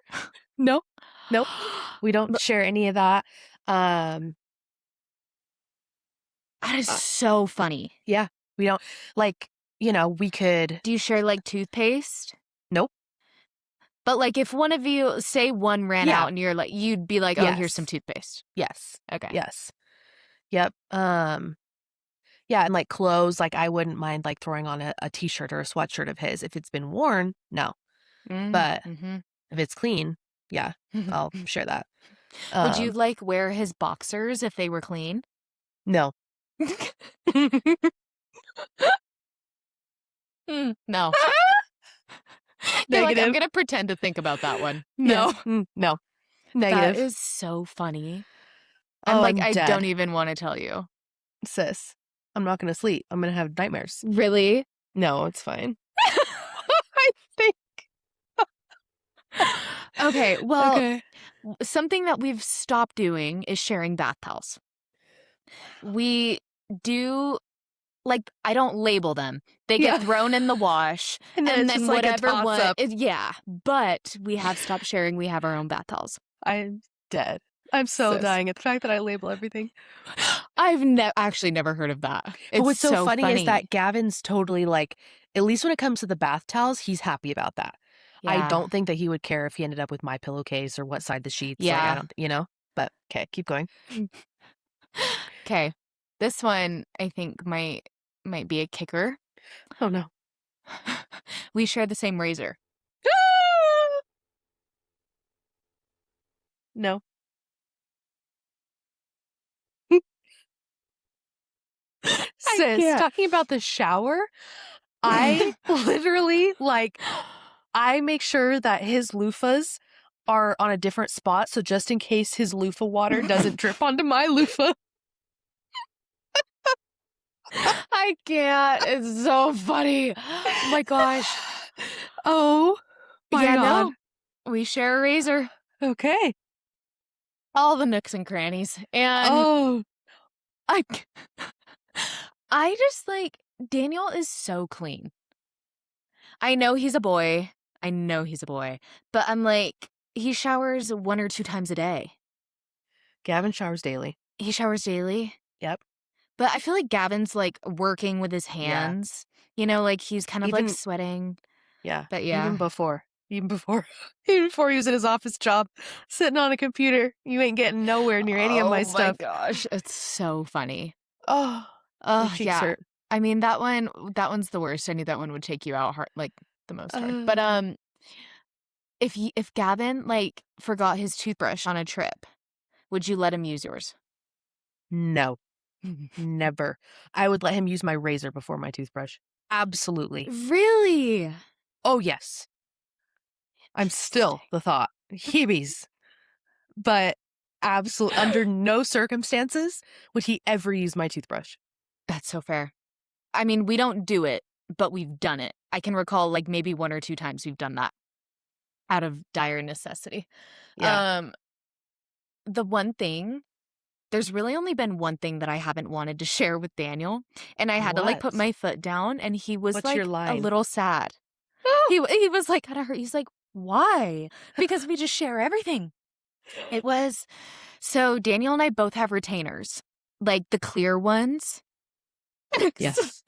no, nope. We don't share any of that. Um, That is uh, so funny. yeah, we don't like, we could, Do you share, like, toothpaste? nope. But, like, if one of you say one ran Yeah. out and you'd be like, "Oh, here's some Yes. toothpaste." Yes. Okay. Yes. Yep. Yeah. And like clothes, like I wouldn't mind like throwing on a t-shirt or a sweatshirt of his. If it's been worn, no. But Mhm. if it's clean, yeah, I'll share that. Would you, Um, like, wear his boxers if they were clean? no. No. You're like, "I'm Negative. gonna pretend to think about that one." Yeah. No. No. That Negative. is so funny. I'm Oh, like, I'm I don't dead. even wanna tell you. Sis, I'm not gonna sleep. I'm gonna have nightmares. Really? No, it's fine. I think. Okay, well, Okay. something that we've stopped doing is sharing bath towels. We do like, I don't label them. They get Yeah. thrown in the wash, And then and it's just then like a whatever toss one up. yeah, but we have stopped sharing, we have our own bath towels. I'm dead. I'm so Sis. dying at the fact that I label everything. I've actually never heard of that. But It's what's so so funny is funny. that Gavin's totally like, at least when it comes to the bath towels, he's happy about that. I Yeah. don't think that he would care if he ended up with my pillowcase or what side the sheets, like, I Yeah. don't but, okay, keep going. Okay. This one I think might be a kicker. Oh, no. We share the same razor. No. I Sis, can't. talking about the shower, I literally, I make sure that his loofahs are on a different spot, so just in case his loofah water doesn't drip onto my loofah. I can't. It's so funny. Oh my gosh. Oh my Yeah, god. no. We share a razor. Okay. All the nooks and crannies. And Oh, I I just Daniel is so clean. I know he's a boy. I know he's a boy. But I'm like, he showers 1 or 2 times a day. Gavin showers daily. He showers daily. Yep. But I feel like Gavin's, working with his Yeah. hands, he's kind of, Even sweating, yeah, but even yeah. before even before even before he was at his office job, sitting on a computer, you ain't getting nowhere near any of my Oh my stuff. gosh, it's so funny. Oh, my Oh, cheeks yeah. hurt. I mean, that one's the worst. I knew that one would take you out hard the most hard. But, Uh, if Gavin, forgot his toothbrush on a trip, would you let him use yours? no, never. I would let him use my razor before my toothbrush. Absolutely. Really? Oh, yes. I'm Interesting. still the thought. Heebies. But under no circumstances would he ever use my toothbrush. That's so fair. I mean, we don't do it, but we've done it. I can recall, maybe 1 or 2 times we've done that out of dire necessity. Yeah. Um, the one thing there's really only been one thing that I haven't wanted to share with Daniel, and I had to, put What? my foot down, and he was, What's your a line? little sad. Oh, He was, kinda hurt. He's like, "Why?" Because we just share everything. It was so Daniel and I both have retainers, the clear ones. yes.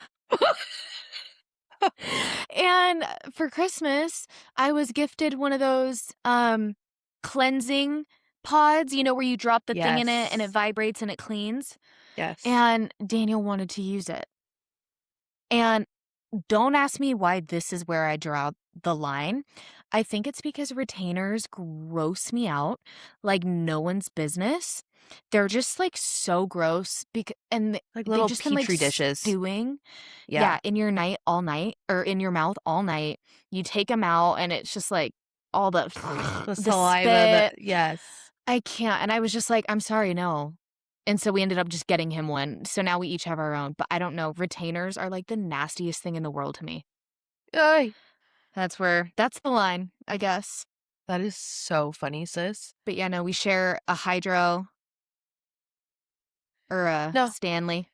And for Christmas, I was gifted one of those, cleansing pods, where you drop the thing in it and it Yes. vibrates and it cleans, Yes. and Daniel wanted to use it. And don't ask me why this is where I draw the line. I think it's because retainers gross me out like no one's business. They're just, so gross and Like they've little just been, petri dishes. stewing. Yeah. Yeah, in your night all night or in your mouth all night. You take them out and it's just, all the The the saliva, spit. yes. I can't, and I was just like, "I'm sorry, no." And so we ended up just getting him one. So now we each have our own, but I don't know, retainers are, the nastiest thing in the world to me. Ay, That's the line, I guess. that is so funny, sis. But yeah, no, we share a Hydro or a No, Stanley.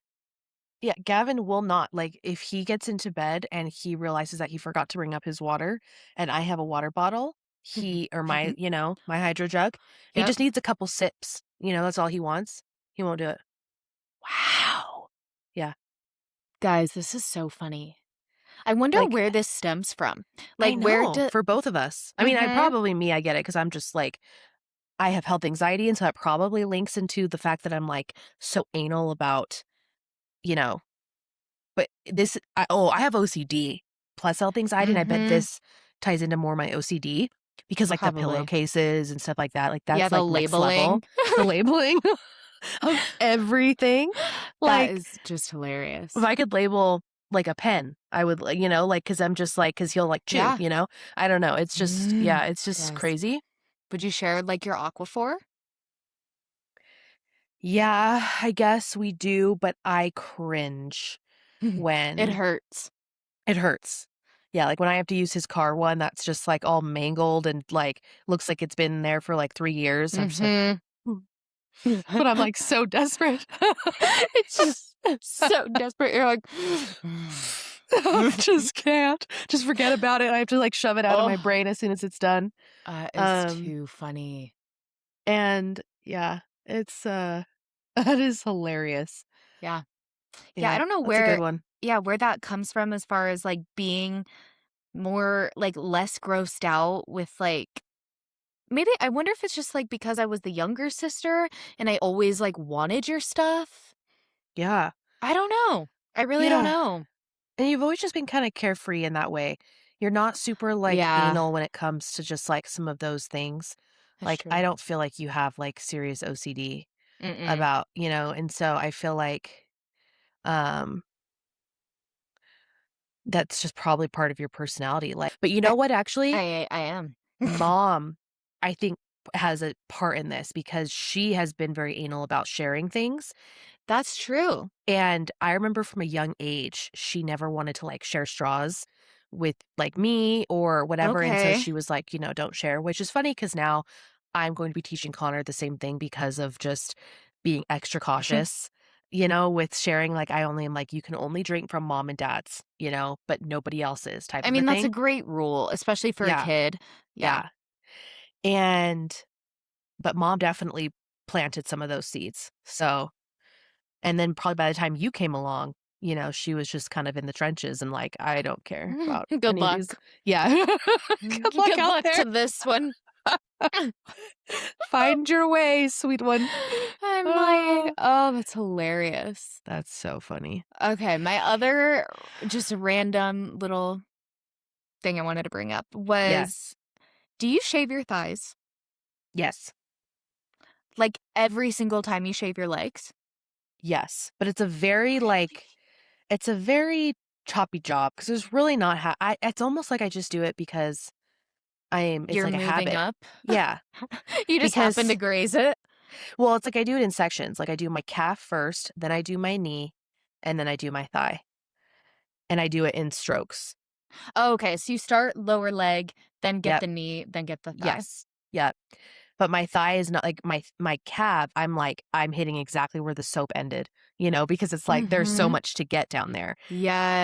yeah, Gavin will not. Like, if he gets into bed and he realizes that he forgot to bring up his water and I have a water bottle, or my hydro jug, he Yep. just needs a couple sips. That's all he wants. He won't do it. Wow. Yeah. Guys, this is so funny. I wonder Like, where this stems from. I Where know do for both of us. I mean, Mhm. I get it because I'm just like, I have health anxiety. And so that probably links into the fact that I'm like so anal about, you know, but I have OCD plus health anxiety. And I bet Mhm. this ties into more my OCD because like the Probably. pillowcases and stuff like that, like Yeah, that's the like next level. labeling. The labeling of everything. That Like is just if hilarious. I could label like a pen, I would, because I'm just like, because he'll like chew, Yeah. I don't know. It's just, yeah, it's just Guys, crazy. would you share, your Aquaphor? Yeah, I guess we do, but I cringe It when hurts. it hurts. Yeah, like when I have to use his car one that's just like all mangled and like looks like it's been there for like 3 years. I'm just like, Mhm. "Hmm." But I'm like so desperate. It's just so desperate. You're like, I just can't. Just forget about it. I have to like shove it out of my "Oh, brain as soon as it's done. is Um, too funny." and yeah, it's that is hilarious. Yeah. Yeah, I Yeah, don't know that's a good where one. yeah, where that comes from as far as, being more, like, less grossed out with, like maybe I wonder if it's just, like, because I was the younger sister and I always, like, wanted your stuff? Yeah. I don't know. I really don't Yeah. know. And you've always just been kinda carefree in that way. You're not super, like, Yeah, anal when it comes to just, like, some of those things. that's Like, I true. don't feel like you have, like, serious OCD Mm-mm. about, and so I feel like, um, that's just probably part of your personality, like but you I know what, actually? I am. Mom, I think, has a part in this because she has been very anal about sharing things. That's true. And I remember from a young age, she never wanted to, like, share straws with, like, me or whatever, and so Okay. she was like, "Don't share," which is funny because now I'm going to be teaching Connor the same thing because of just being extra cautious, with sharing, like, I only am like, "You can only drink from mom and dad's," but nobody else's type I of a mean, that's a thing. great rule, especially for a Yeah, kid. Yeah. yeah, and but mom definitely planted some of those seeds, so and then probably by the time you came along, she was just kind of in the trenches and like, "I don't care about Good any of these." luck. Yeah. Good luck Good out luck there. to this one. Find your way, sweet one. I'm like, Oh, "Oh, that's hilarious." that's so funny. Okay, my other just random little thing I wanted to bring up Yeah. was, do you shave your thighs? Yes. Like, every single time you shave your legs? Yes. But it's a very choppy job because there's really not it's almost like I just do it because it's You're like a moving habit. up? Yeah. You just happen to Because graze it? well, it's like I do it in sections. Like I do my calf first, then I do my knee, and then I do my thigh. And I do it in strokes. Oh, okay, so you start lower leg, then get Yep. the knee, then get the thigh. Yes. Yep. But my thigh is not like my calf, I'm hitting exactly where the soap ended, because it's like there's so Mhm. much to get down there.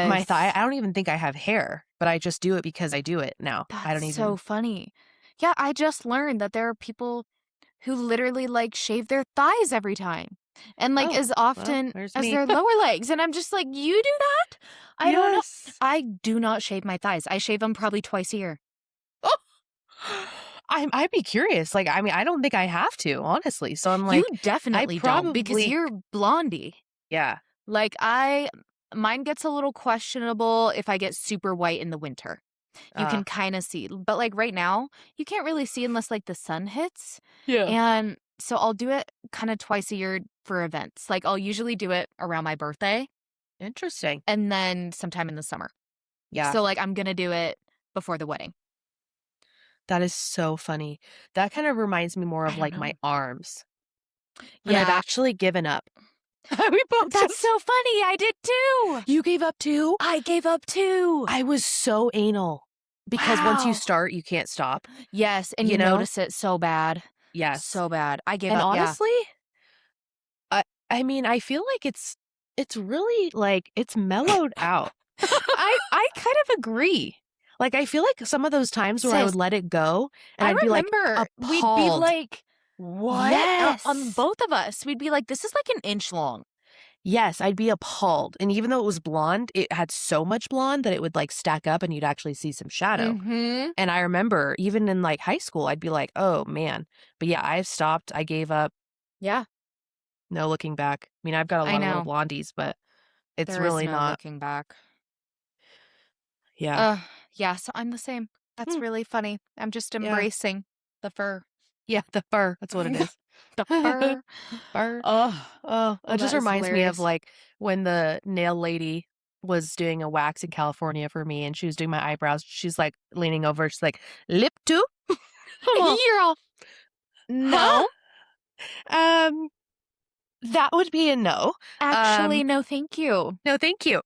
My thigh, Yes. I don't even think I have hair, but I just do it because I do it now. I That's don't so even funny. Yeah, I just learned that there are people who literally, like, shave their thighs every time, and, like, oh, as well, often there's as me. their lower legs, and I'm just like, "You do that?" I don't know. Yes. I do not shave my thighs. I shave them probably twice a year. Oh, I'd be curious. Like, I mean, I don't think I have to, honestly. So I'm You like, I definitely don't because probably you're blondie. yeah. Like, mine gets a little questionable if I get super white in the winter. You Uh can kinda see, but, like, right now, you can't really see unless, like, the sun hits, yeah. and so I'll do it kinda twice a year for events. Like, I'll usually do it around my birthday Interesting. and then sometime in the summer. Yeah. So, like, I'm gonna do it before the wedding. That is so funny. That kind of reminds me more I of, don't like, know. my arms, and I've Yeah. actually given up. We both That's just so funny, I did too! You gave up too? I gave up too! I was so anal because once you Wow. start, you can't stop, Yes, and you you know? notice it so bad. Yes. So bad. I gave And up, yeah. honestly, I I mean, I feel like it's really, like, it's mellowed out. I kind of agree. Like, I feel like some of those times where I Sis, would let it go and I I'd be, like, remember we'd be appalled. like, "What?" On Yes. both of us. We'd be like, "This is like an inch long." Yes, I'd be appalled, and even though it was blonde, it had so much blonde that it would, like, stack up and you'd actually see some shadow, Mhm. and I remember even in, like, high school, I'd be like, "Oh, man." But, yeah, I've stopped, I gave up, Yeah, no looking back. I mean, I've got a I lot of little know. blondies, but it's There is really no not looking back. yeah. Ugh, yeah, so I'm the same. That's Hmm, really funny. I'm just yeah. embracing the fur. Yeah, the fur, that's what it is. The fur. Fur. Oh, Oh, oh, it just that is reminds me of, hilarious. like, when the nail lady was doing a wax in California for me, and she was doing my eyebrows, she's, like, leaning over, she's like, "Lip too?" I'm all, You're all, "Huh? "No, Um, that would be a no. actually, Um, no thank you." no, thank you.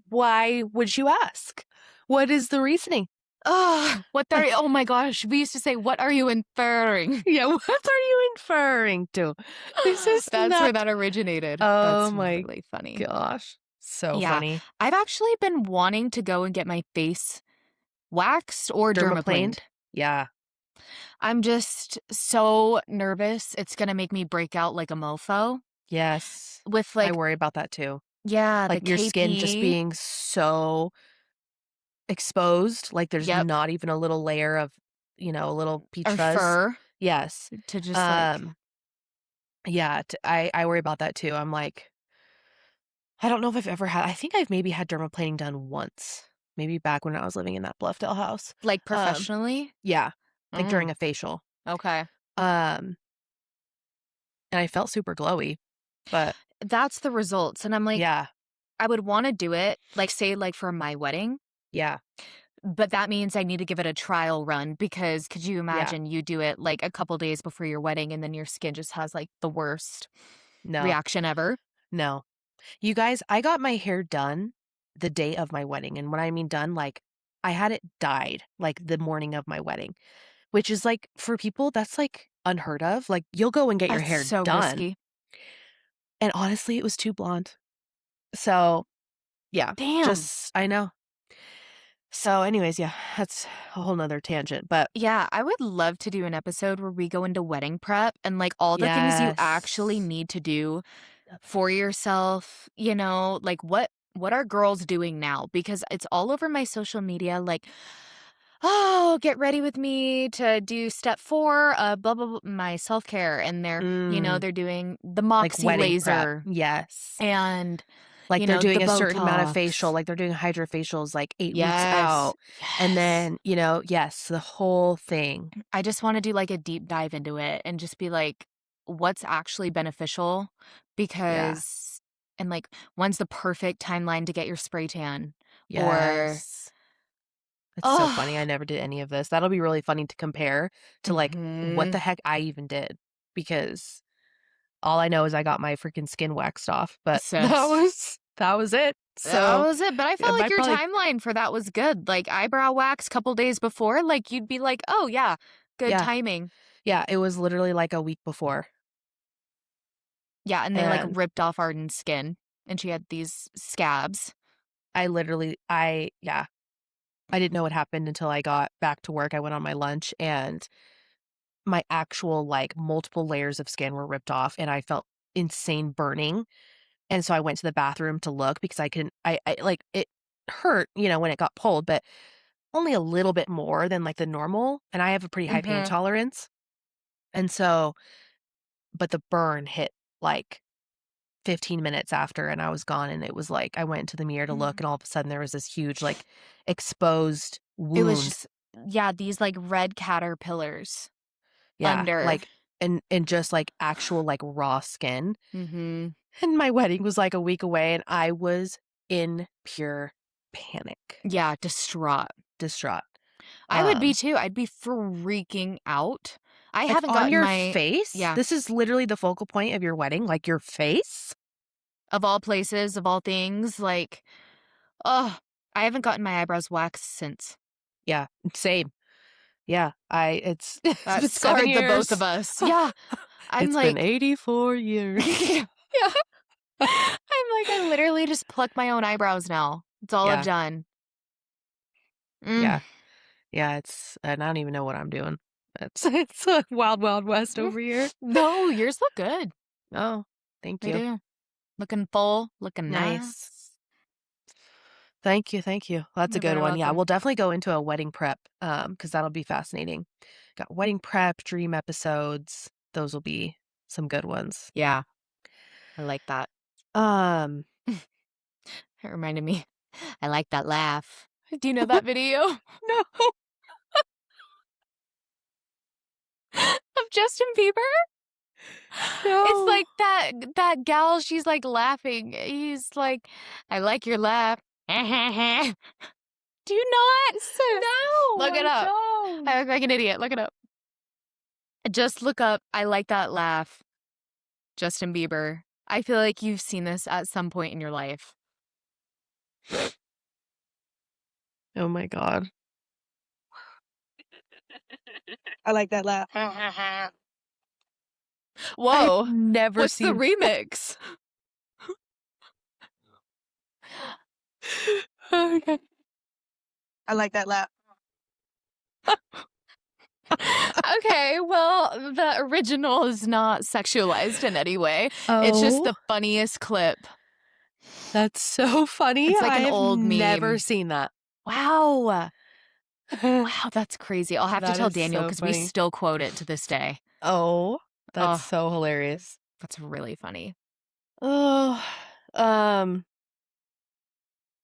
Why would you ask? What is the reasoning?" Ugh, what are oh my gosh, we used to say, "What are you inferring?" Yeah, what are you inferring to? This is That's where not that originated. oh That's my really funny. gosh. So Yeah, funny. I've actually been wanting to go and get my face waxed or Dermaplaned? dermaplaned. Yeah. I'm just so nervous it's gonna make me break out like a mofo Yes. with, I like worry about that too. yeah, the Like, your skin just KP. being so exposed, like, there's Yep. not even a little layer of, a little peach Or fuzz. fur Yes. to just, like Um, yeah, I worry about that too. I'm like, I don't know if I've ever had I think I've maybe had dermaplaning done once, maybe back when I was living in that Bluffdale house. like, Um, professionally? yeah, like, during Mm, a facial. okay. Um, and I felt super glowy, but That's the results, and I'm like, yeah, I would wanna do it, like, say, like, for my wedding, yeah, but that means I need to give it a trial run because could you yeah. imagine you do it, like, a couple days before your wedding and then your skin just has, like, the worst No, reaction ever? no. You guys, I got my hair done the day of my wedding, and when I mean done, like, I had it dyed, like, the morning of my wedding, which is, like, for people, that's, like, unheard of. Like, you'll go and get your That's hair so done, risky. and honestly, it was too blonde. So, yeah, Damn. just I know. So, anyways, yeah, that's a whole 'nother tangent, but Yeah, I would love to do an episode where we go into wedding prep and, like, all the things you actually yes. need to do for yourself, like, what are girls doing now? Because it's all over my social media, like, "Oh, get ready with me to do step 4 of blah, blah, blah," my self-care, and Mm, they're doing the like Moxie wedding prep. laser Yes. and, Like, they're the doing a certain amount of facial, Botox. like, they're doing hydrofacials, like, 8 weeks Yes, out, and yes. then, yes, the whole thing. I just wanna do, like, a deep dive into it and just be like, what's actually beneficial? Yeah. Because and, like, when's the perfect timeline to get your spray tan? Or Yes. It's so funny, I oh, never did any of this. That'll be really funny to compare to, like, what the mhm. heck I even did, because all I know is I got my freaking skin waxed off, but Sis. that was it. That So, was it, but I felt it like might your probably timeline for that was good, like, eyebrow wax couple days before, like, you'd be like, "Oh, yeah, good yeah, timing." yeah, it was literally, like, a week before, Yeah, and they, like, and ripped off Arden's skin, and she had these scabs. yeah, I didn't know what happened until I got back to work. I went on my lunch, and my actual, like, multiple layers of skin were ripped off, and I felt insane burning, and so I went to the bathroom to look because I couldn't like, it hurt, when it got pulled, but only a little bit more than, like, the normal, and I have a pretty high pain Mhm. tolerance, and so but the burn hit, like, 15 minutes after, and I was gone, and it was like I went into the mirror to look, and all of a sudden, there was this huge, like, exposed It was wound. just yeah, these, like, red caterpillars Yeah, under. like and just, like, actual, like, raw skin, Mhm. and my wedding was, like, a week away, and I was in pure panic, Yeah, distraught. distraught. I would be Um, too, I'd be freaking out. I like, haven't on gotten your my face? yeah, This is literally the focal point of your wedding, like, your face? of all places, of all things, like, oh, I haven't gotten my eyebrows waxed since. Yeah, same. Yeah, it's it's That been 7 scarred the both of years. us. Yeah, I'm It's been like 84 years. yeah. I'm like, I literally just pluck my own eyebrows now. It's all I've Yeah, done. Mm. yeah, yeah, and I don't even know what I'm doing. It's a wild, wild west Mm. over here. No, yours look good. Oh, thank They you. do. Looking full, looking Nice. nice. Thank you, thank you. That's a You're good very one. Yeah, welcome. we'll definitely go into a wedding prep, because that'll be fascinating. Got wedding prep, dream episodes. Those will be some good ones. Yeah, I like that. Um, It reminded me. I like that laugh. Do you know that video of no, Justin Bieber? It's no. like that gal, she's, like, laughing. He's like, "I like your laugh." Do you not? Sis, No, look it I up. don't. I look like an idiot. Look it up. Just look up, "I like that laugh," Justin Bieber. I feel like you've seen this at some point in your life. Oh my god. I like that laugh. I've Whoa. never What's the seen remix? Okay. I like that laugh. Okay, well, the original is not sexualized in any way. It's just Oh, the funniest clip. that's so funny. It's like I an have old never meme seen that. Wow. Wow, that's crazy. I'll have to That tell is Daniel so because we funny. still quote it to this day. Oh, that's Oh, so hilarious. that's really funny. Oh, um,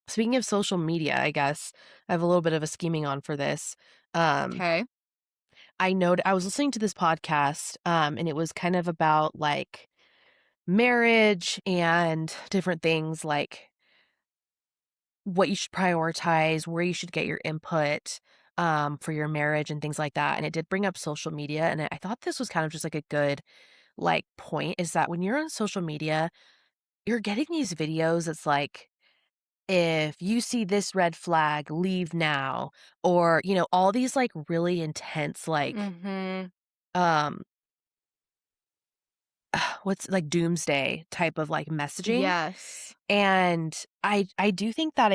speaking of social media, I guess I have a little bit of a scheming on for this. Um, Okay. I was listening to this podcast, and it was kind of about like marriage and different things like what you should prioritize, where you should get your input, for your marriage and things like that. And it did bring up social media. And I thought this was kind of just like a good like point is that when you're on social media, you're getting these videos. It's like, if you see this red flag, leave now, or, all these like really intense, like, Mhm. um, what's like doomsday type of like messaging. Yes. And I do think that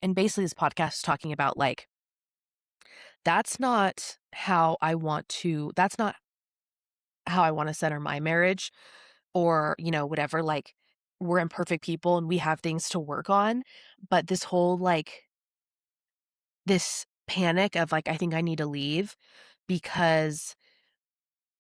and basically this podcast is talking about like that's not how I want to center my marriage or, whatever. Like, we're imperfect people and we have things to work on. But this whole like this panic of like, I think I need to leave because,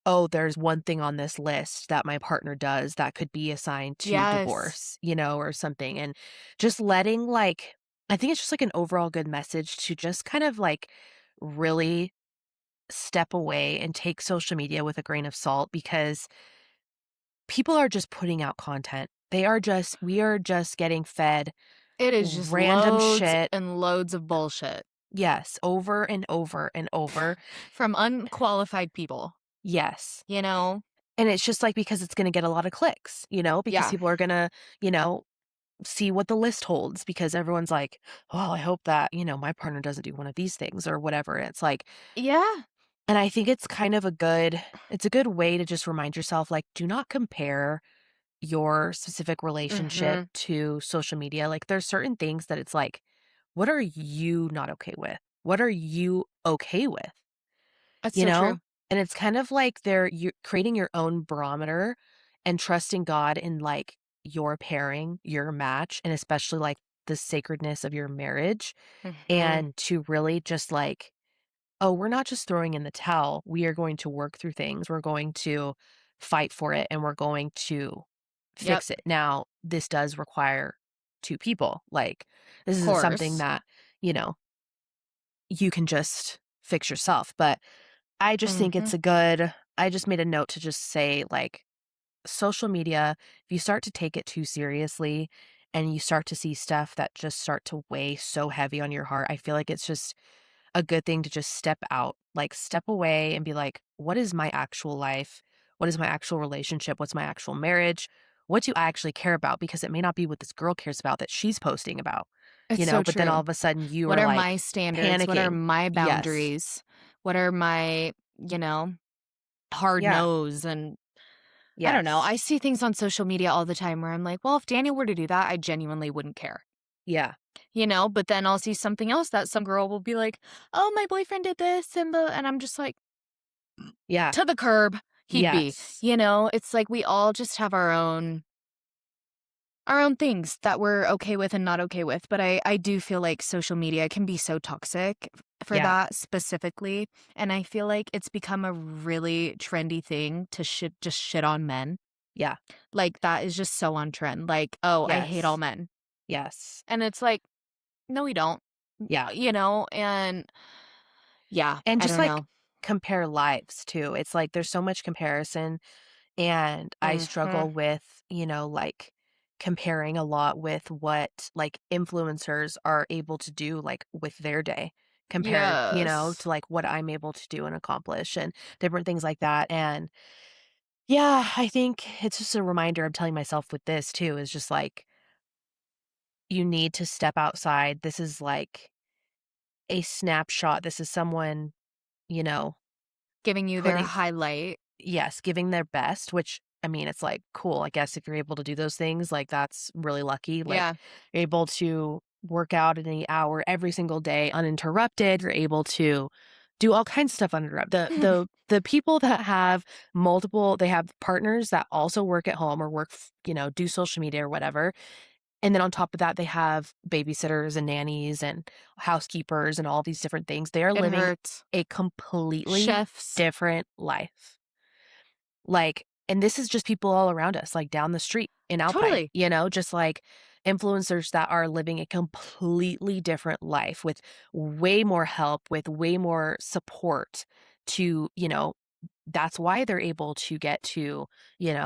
oh, there's one thing on this list that my partner does that could be assigned to Yes. divorce, or something. And just letting like, I think it's just like an overall good message to just kind of like really step away and take social media with a grain of salt because people are just putting out content. We are just getting fed It is just random loads shit. and loads of bullshit Yes, over and over and over. from unqualified people, Yes. you know? And it's just like because it's going to get a lot of clicks, because Yeah. people are going to, you know, see what the list holds because everyone's like, "Oh, I hope that, my partner doesn't do one of these things or whatever." And it's like, Yeah. and I think it's a good way to just remind yourself like do not compare your specific relationship Mhm. to social media. Like there's certain things that it's like, what are you not okay with? What are you okay with? That's You so know? true. And it's kind of like you creating your own barometer and trusting God in like your pairing, your match, and especially like the sacredness of your marriage. Mhm. And to really just like, oh, we're not just throwing in the towel. We are going to work through things. We're going to fight for it and we're going to Yep. fix it. Now, this does require two people. Like, this Of isn't something course. that, you know, you can just fix yourself. But I just think Mhm. I just made a note to just say, like, social media, if you start to take it too seriously and you start to see stuff that just start to weigh so heavy on your heart, I feel like it's just a good thing to just step out, like step away and be like, what is my actual life? What is my actual relationship? What's my actual marriage? What do I actually care about? Because it may not be what this girl cares about that she's posting about, It's so but then all true. of a sudden you What are are my like standards? What are panicking. my Yes. boundaries? What are my, you know, hard Yeah. nose and I don't know. Yes. I see things on social media all the time where I'm like, well, if Daniel were to do that, I genuinely wouldn't care. Yeah. But then I'll see something else that some girl will be like, "Oh, my boyfriend did this," and I'm just like, Yeah. "To the curb, he'd be." Yes. It's like we all just have our own things that we're okay with and not okay with, but I do feel like social media can be so toxic for Yeah. that specifically, and I feel like it's become a really trendy thing to shit on men. Yeah. Like, that is just so on trend, like, "Oh, I hate all Yes. men." Yes. And it's like, "No, we don't." Yeah. And yeah, And I just don't like know. compare lives too. It's like there's so much comparison. And I Mhm. struggle with, like comparing a lot with what like influencers are able to do like with their day compared, Yes. to like what I'm able to do and accomplish and different things like that. And yeah, I think it's just a reminder I'm telling myself with this too is just like you need to step outside. This is like a snapshot. This is someone, you know, Giving you their putting highlight. yes, giving their best, which I mean, it's like, cool, I guess if you're able to do those things, like, that's really lucky, like, Yeah. you're able to work out in an hour every single day uninterrupted, you're able to do all kinds of stuff uninterrupted. The people that have they have partners that also work at home or work do social media or whatever, And then on top of that, they have babysitters and nannies and housekeepers and all these different things. They are It living hurts. a completely Chefs. different life. Like, and this is just people all around us, like down the street in Alpine, Totally. just like influencers that are living a completely different life with way more help, with way more support to, that's why they're able to get to,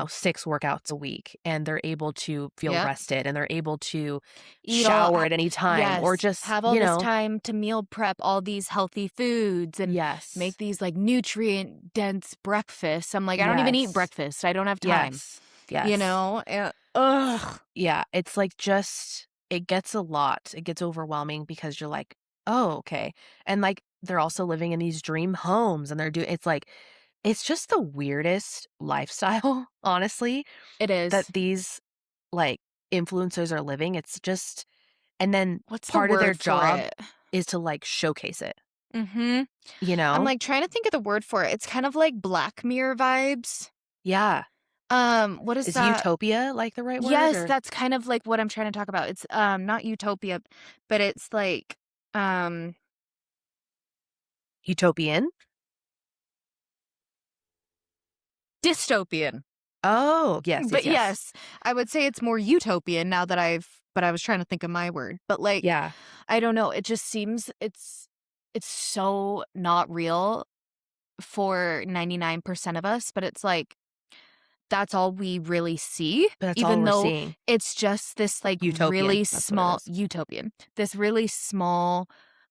6 workouts a week and they're able to feel Yep. rested and they're able to Eat all shower ha at any time or Yes, just, have all this time to meal prep all these healthy foods and yes, make these, like, nutrient-dense breakfasts. I'm like, "I don't even eat yes, breakfast. I don't have time." yes, yes. Ugh. Yeah, it's like just it gets a lot. It gets overwhelming because you're like, "Oh, okay." And, like, they're also living in these dream homes and they're doing it's like it's just the weirdest lifestyle, honestly, It that is. these, like, influencers are living. It's just and then What's the part of their word for job it? is to, like, showcase it, Mhm. you I'm, know? like, trying to think of the word for it. It's kind of like Black Mirror vibes. Yeah. What is Is that? utopia, like, the right word, Yes, or that's kind of like what I'm trying to talk about. It's, not utopia, but it's like, um, utopian? dystopian. Oh, yes, yes, But yes. yes, I would say it's more utopian now that but I was trying to think of my word. But, like, Yeah, I don't know, it just seems it's so not real for 99% of us, but it's like that's all we really see, but that's all even we're though seeing. it's just this, like, Utopian, really that's what it small is. utopian, this really small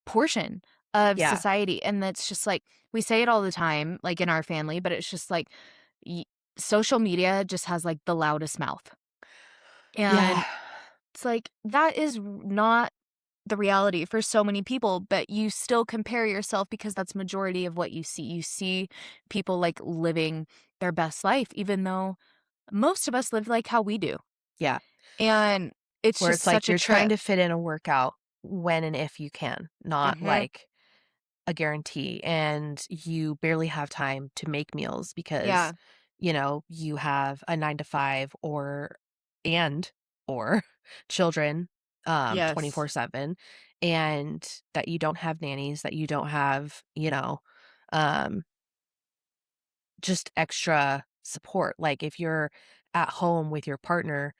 portion of Yeah. society, and that's just, like we say it all the time, like, in our family, but it's just, like, y social media just has, like, the loudest mouth, Yeah. and it's like, that is not the reality for so many people, but you still compare yourself because that's majority of what you see. You see people, like, living their best life, even though most of us live like how we do. Yeah. And it's Where just it's like such a you're trying trip. to fit in a workout when and if you can, not Mhm. like a guarantee, and you barely have time to make meals because, Yeah. you have a 9 to 5 or children, Yes. 24/7, and that you don't have nannies, that you don't have, um, just extra support. Like, if you're at home with your partner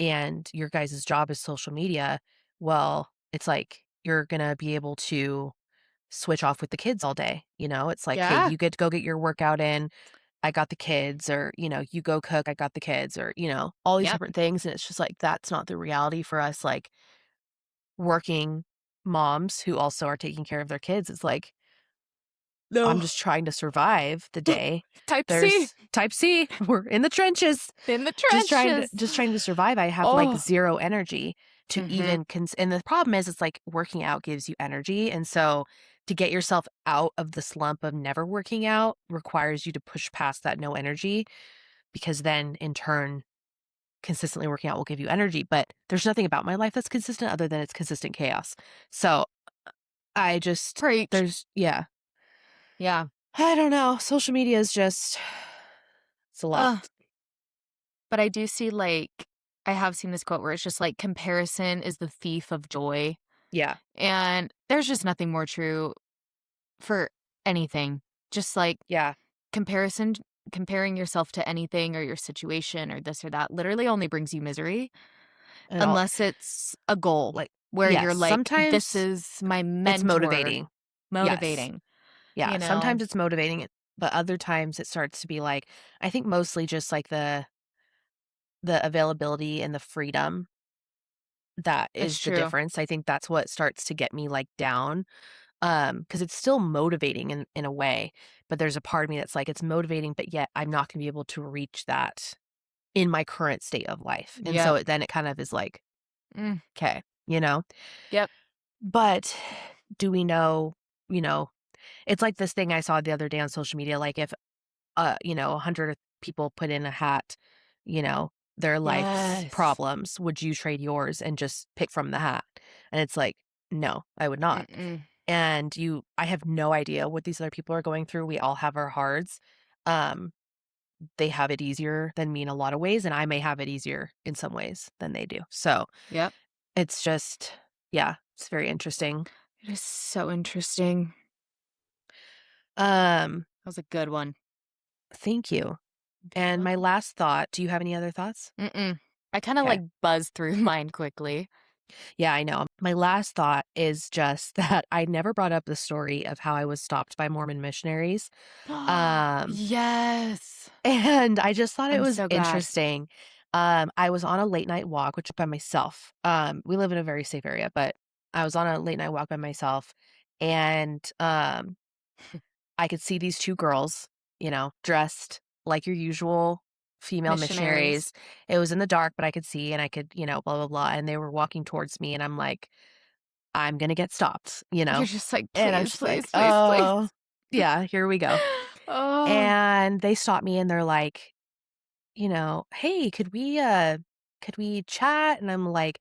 and your guys' job is social media, well, it's like you're gonna be able to switch off with the kids all day, It's like, "Hey, Yeah. you get to go get your workout in, I got the kids," or, "You go cook, I got the kids," or, all these Yep. different things, and it's just like, that's not the reality for us, like, working moms who also are taking care of their kids. It's like, I'm No. just trying to survive the day. Type C. There's type C, we're in the trenches. In the Just trenches. trying to survive. I have, like, Oh. 0 energy to Mhm. even and the problem is it's like working out gives you energy, and so to get yourself out of the slump of never working out requires you to push past that no energy, because then in turn, consistently working out will give you energy, but there's nothing about my life that's consistent other than it's consistent chaos. So, I just Preach. there's yeah. Yeah. I don't know. Social media is just it's a lot. Ugh. But I do see, like I have seen this quote where it's just like, "Comparison is the thief of joy." Yeah. And there's just nothing more true for anything. Just, like, Yeah. comparison comparing yourself to anything or your situation or this or that literally only brings you misery And all unless it's a goal like where yes, you're like, "This sometimes is my it's mentor." motivating. Yes. Motivating, Yeah, you know? sometimes it's motivating, but other times it starts to be like I think mostly just like the availability and the freedom that It's is the true. difference. I think that's what starts to get me, like, down, because it's still motivating in a way, but there's a part of me that's like, it's motivating, but yet I'm not gonna be able to reach that in my current state of life, and so Yep. then it kind of is like, Mm, okay, you know? yep. But do we know, you know it's like this thing I saw the other day on social media, like, if 100 people put in a hat, their life's Yes. problems, would you trade yours and just pick from the hat? And it's like, no, I would not. Mm-mm. And I have no idea what these other people are going through. We all have our hearts. Um, they have it easier than me in a lot of ways, and I may have it easier in some ways than they do. So, Yep. it's just yeah, it's very interesting. It is so interesting. Um, That was a good one. thank you. You're And my welcome. last thought, do you have any other thoughts? Mm-mm. I kinda, Okay. like, buzzed through mine quickly. Yeah, I know. My last thought is just that I never brought up the story of how I was stopped by Mormon missionaries. Um, Yes. and I just thought it I'm was so glad. interesting. I was on a late night walk, which by myself. We live in a very safe area, but I was on a late night walk by myself, and I could see these 2 girls, dressed like your usual female Missionaries. missionaries. It was in the dark, but I could see and I could, blah, blah, blah, and they were walking towards me, and I'm like, "I'm gonna get stopped," You're just like, And I'm "Please, just like, please, please, please." "Oh, yeah, here we go." Oh, And they stopped me and they're like, "Hey, could we chat?" And I'm like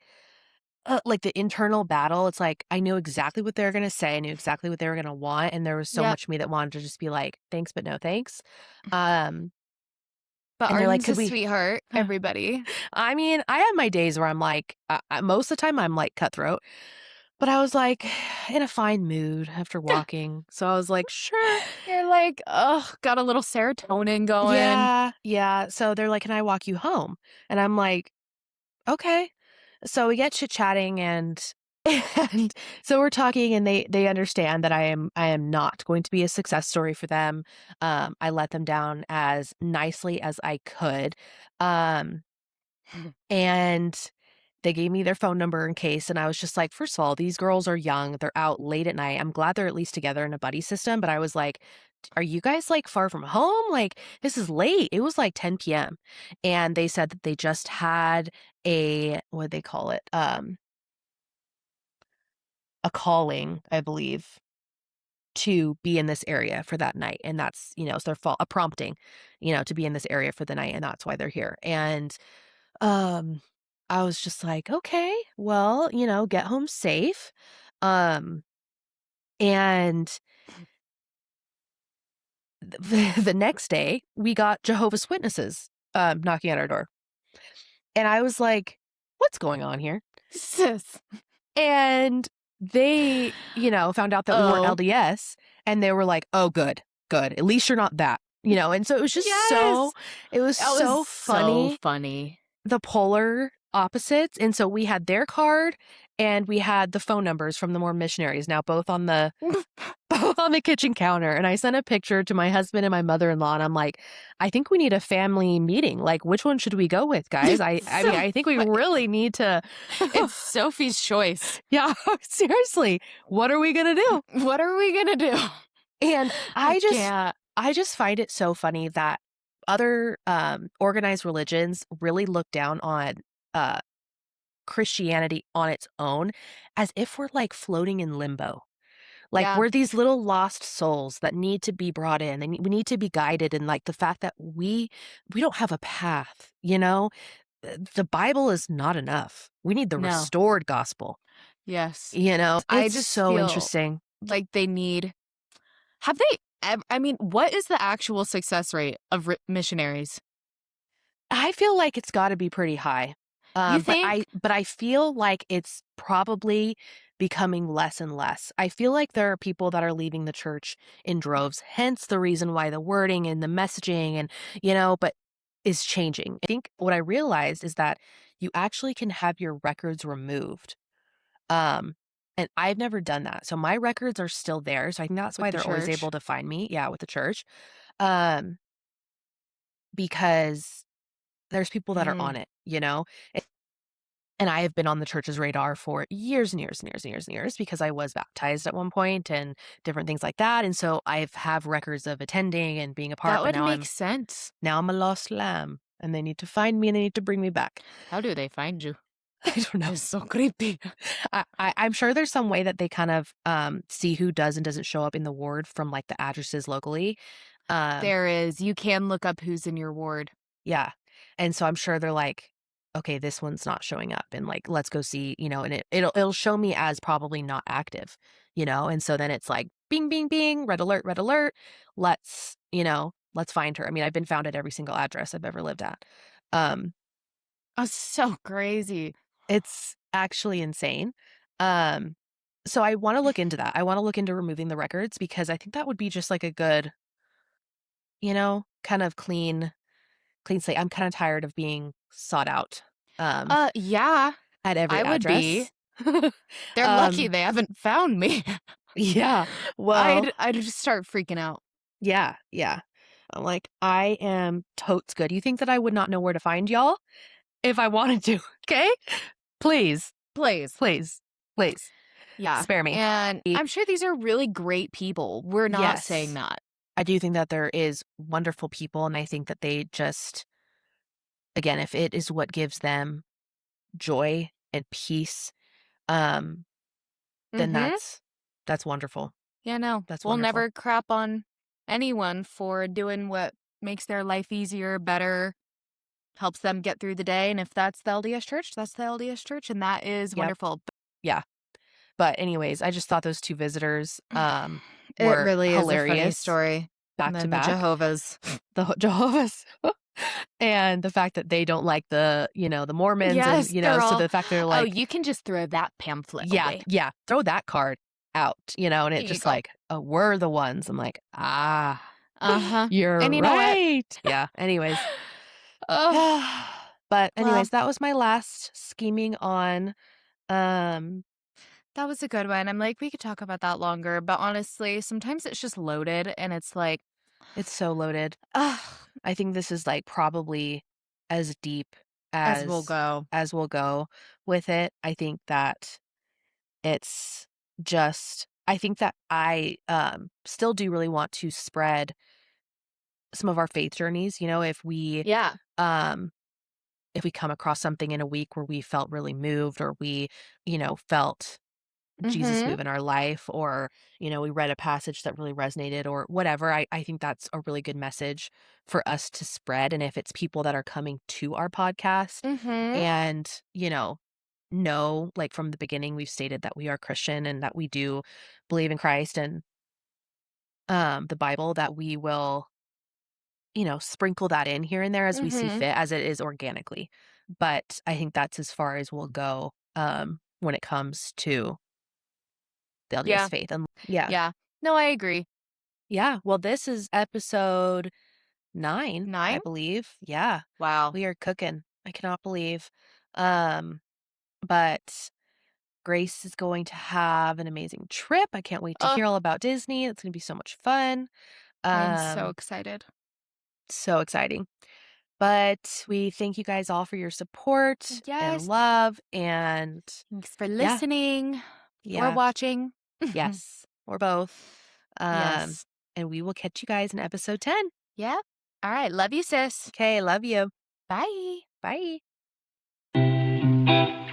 the internal battle, it's like I knew exactly what they were gonna say, I knew exactly what they were gonna want, and there was so yep. much of me that wanted to just be like, "Thanks, but no thanks." Um, But and they're like, Arden's a "Could we" sweetheart, everybody. I mean, I have my days where I'm like, most of the time I'm like cutthroat, but I was like in a fine mood after walking, so I was like, "Sure." You're like, oh, got a little serotonin going." Yeah, yeah. So they're like, "Can I walk you home?" And I'm like, "Okay." So we get chit-chatting and and so we're talking and they understand that I am not going to be a success story for them. I let them down as nicely as I could. Um, and they gave me their phone number in case, and I was just like, first of all, these girls are young, they're out late at night. I'm glad they're at least together in a buddy system, but I was like, are you guys like far from home? Like, this is late. It was like 10 p.m. And they said that they just had what do they call it? A calling, I believe, to be in this area for that night. And that's, it's their fault, a prompting, to be in this area for the night. And that's why they're here. And um, I was just like, "Okay, well, get home safe." Um, and the next day, we got Jehovah's Witnesses, knocking at our door. And I was like, "What's going on here?" Sis. And they, found out that we weren't Oh. LDS, and they were like, "Oh, good, good. At least you're not that." And so Yes! it was That was so so funny. funny. The polar opposites, and so we had their card, and we had the phone numbers from the Mormon missionaries, now both on the both on the kitchen counter, and I sent a picture to my husband and my mother-in-law, and I'm like, "I think we need a family meeting, like, which one should we go with, guys? I mean, So I think we funny. really need to." It's Sophie's choice. Yeah, seriously, what are we gonna do? What are we gonna do? And I can't. I just find it so funny that other, organized religions really look down on, uh Christianity on its own as if we're like floating in limbo. Like Yeah, we're these little lost souls that need to be brought in and we need to be guided and like the fact that we don't have a path, The Bible is not enough. We need the no. restored gospel, Yes. I It's just so feel interesting. like they need have they I mean, what is the actual success rate of missionaries? I feel like it's gotta be pretty high. You But think? I feel like it's probably becoming less and less. I feel like there are people that are leaving the church in droves, hence the reason why the wording and the messaging and, but is changing. I think what I realized is that you actually can have your records removed. Um, and I've never done that. So my records are still there. So I think that's With why the they're always able church? to find me. Yeah, with the church. Um, because there's people that are Mm, on it, and I have been on the church's radar for years and years and years and years and years because I was baptized at one point and different things like that. And so I've have records of attending and being a part, that but would make sense. now I'm a lost lamb and they need to find me and they need to bring me back. How do they find you? I don't know. It's so creepy. I'm sure there's some way that they kind of see who does and doesn't show up in the ward from like the addresses locally. Um, There is. You can look up who's in your ward. Yeah. And so I'm sure they're like, "Okay, this one's not showing up," and, like, "Let's go see," and it'll show me as probably not active, and so then it's like, "Bing, bing, bing, red alert, let's," let's find her. I mean, I've been found at every single address I've ever lived at. Um, Oh, so crazy. it's actually insane. Um, so I wanna look into that. I wanna look into removing the records because I think that would be just like a good, kind of clean slate. I'm kinda tired of being sought out, Yeah, at every I would be. address. They're lucky Um, they haven't found me. yeah, well, I'd just start freaking out. yeah, yeah. I'm like, "I am totes good. You think that I would not know where to find y'all if I wanted to, okay? Please, Please. please, please, Yeah, spare me." and I'm sure these are really great people. We're not saying Yes. that. I do think that there is wonderful people, and I think that they just again, if it is what gives them joy and peace, um, then Mhm. that's wonderful. Yeah, no. That's We'll wonderful. never crap on anyone for doing what makes their life easier, better, helps them get through the day, and if that's the LDS church, that's the LDS church, and that is Yep. wonderful. Yeah. But anyways, I just thought those 2 visitors, It were really is a funny hilarious story. back And to then the back. Jehovah's. The Jehovah's and the fact that they don't like the Mormons and, Yes, they're so all, the fact they're "Oh, like, you can just throw that pamphlet "Yeah, away. yeah, throw that card out," and Here it you just go." like, "Oh, we're the ones." I'm like, "Ah, Uh-huh. you're And you know what? right." Yeah, anyways. Oh, But well, anyways, that was my last scheming on, um that was a good one. I'm like, we could talk about that longer, but honestly, sometimes it's just loaded and it's like, it's so loaded. ugh, I think this is, like, probably as deep as we'll as go. we'll go with it. I think that it's I think that I, still do really want to spread some of our faith journeys, Yeah. um, if we come across something in a week where we felt really moved or we, felt Jesus Mhm. move in our life or, we read a passage that really resonated or whatever. I think that's a really good message for us to spread. And if it's people that are coming to our podcast Mhm. and, know, like from the beginning, we've stated that we are Christian and that we do believe in Christ and the Bible, that we will, sprinkle that in here and there as we see Mhm. fit, as it is organically. But I think that's as far as we'll go when it comes to the LDS Yeah. faith. And yeah. Yeah. No, I agree. Yeah, well, this is episode 9, I 9? believe. Yeah, Wow. we are cooking. I cannot believe. Um, but Grace is going to have an amazing trip. I can't wait to Oh, hear all about Disney. It's gonna be so much fun. I'm so Um, excited. so exciting. But we thank you guys all for your support and Yes. love and Thanks for yeah, listening or yeah, watching. yes, or both. Um, Yes. and we will catch you guys in episode 10. Yeah. All right. Love you, sis. Okay, love you. Bye. Bye.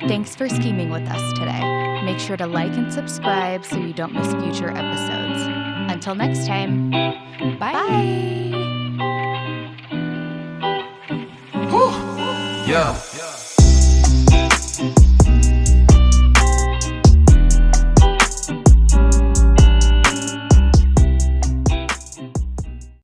Thanks for scheming with us today. Make sure to like and subscribe so you don't miss future episodes. Until next time, Bye. bye. Yeah.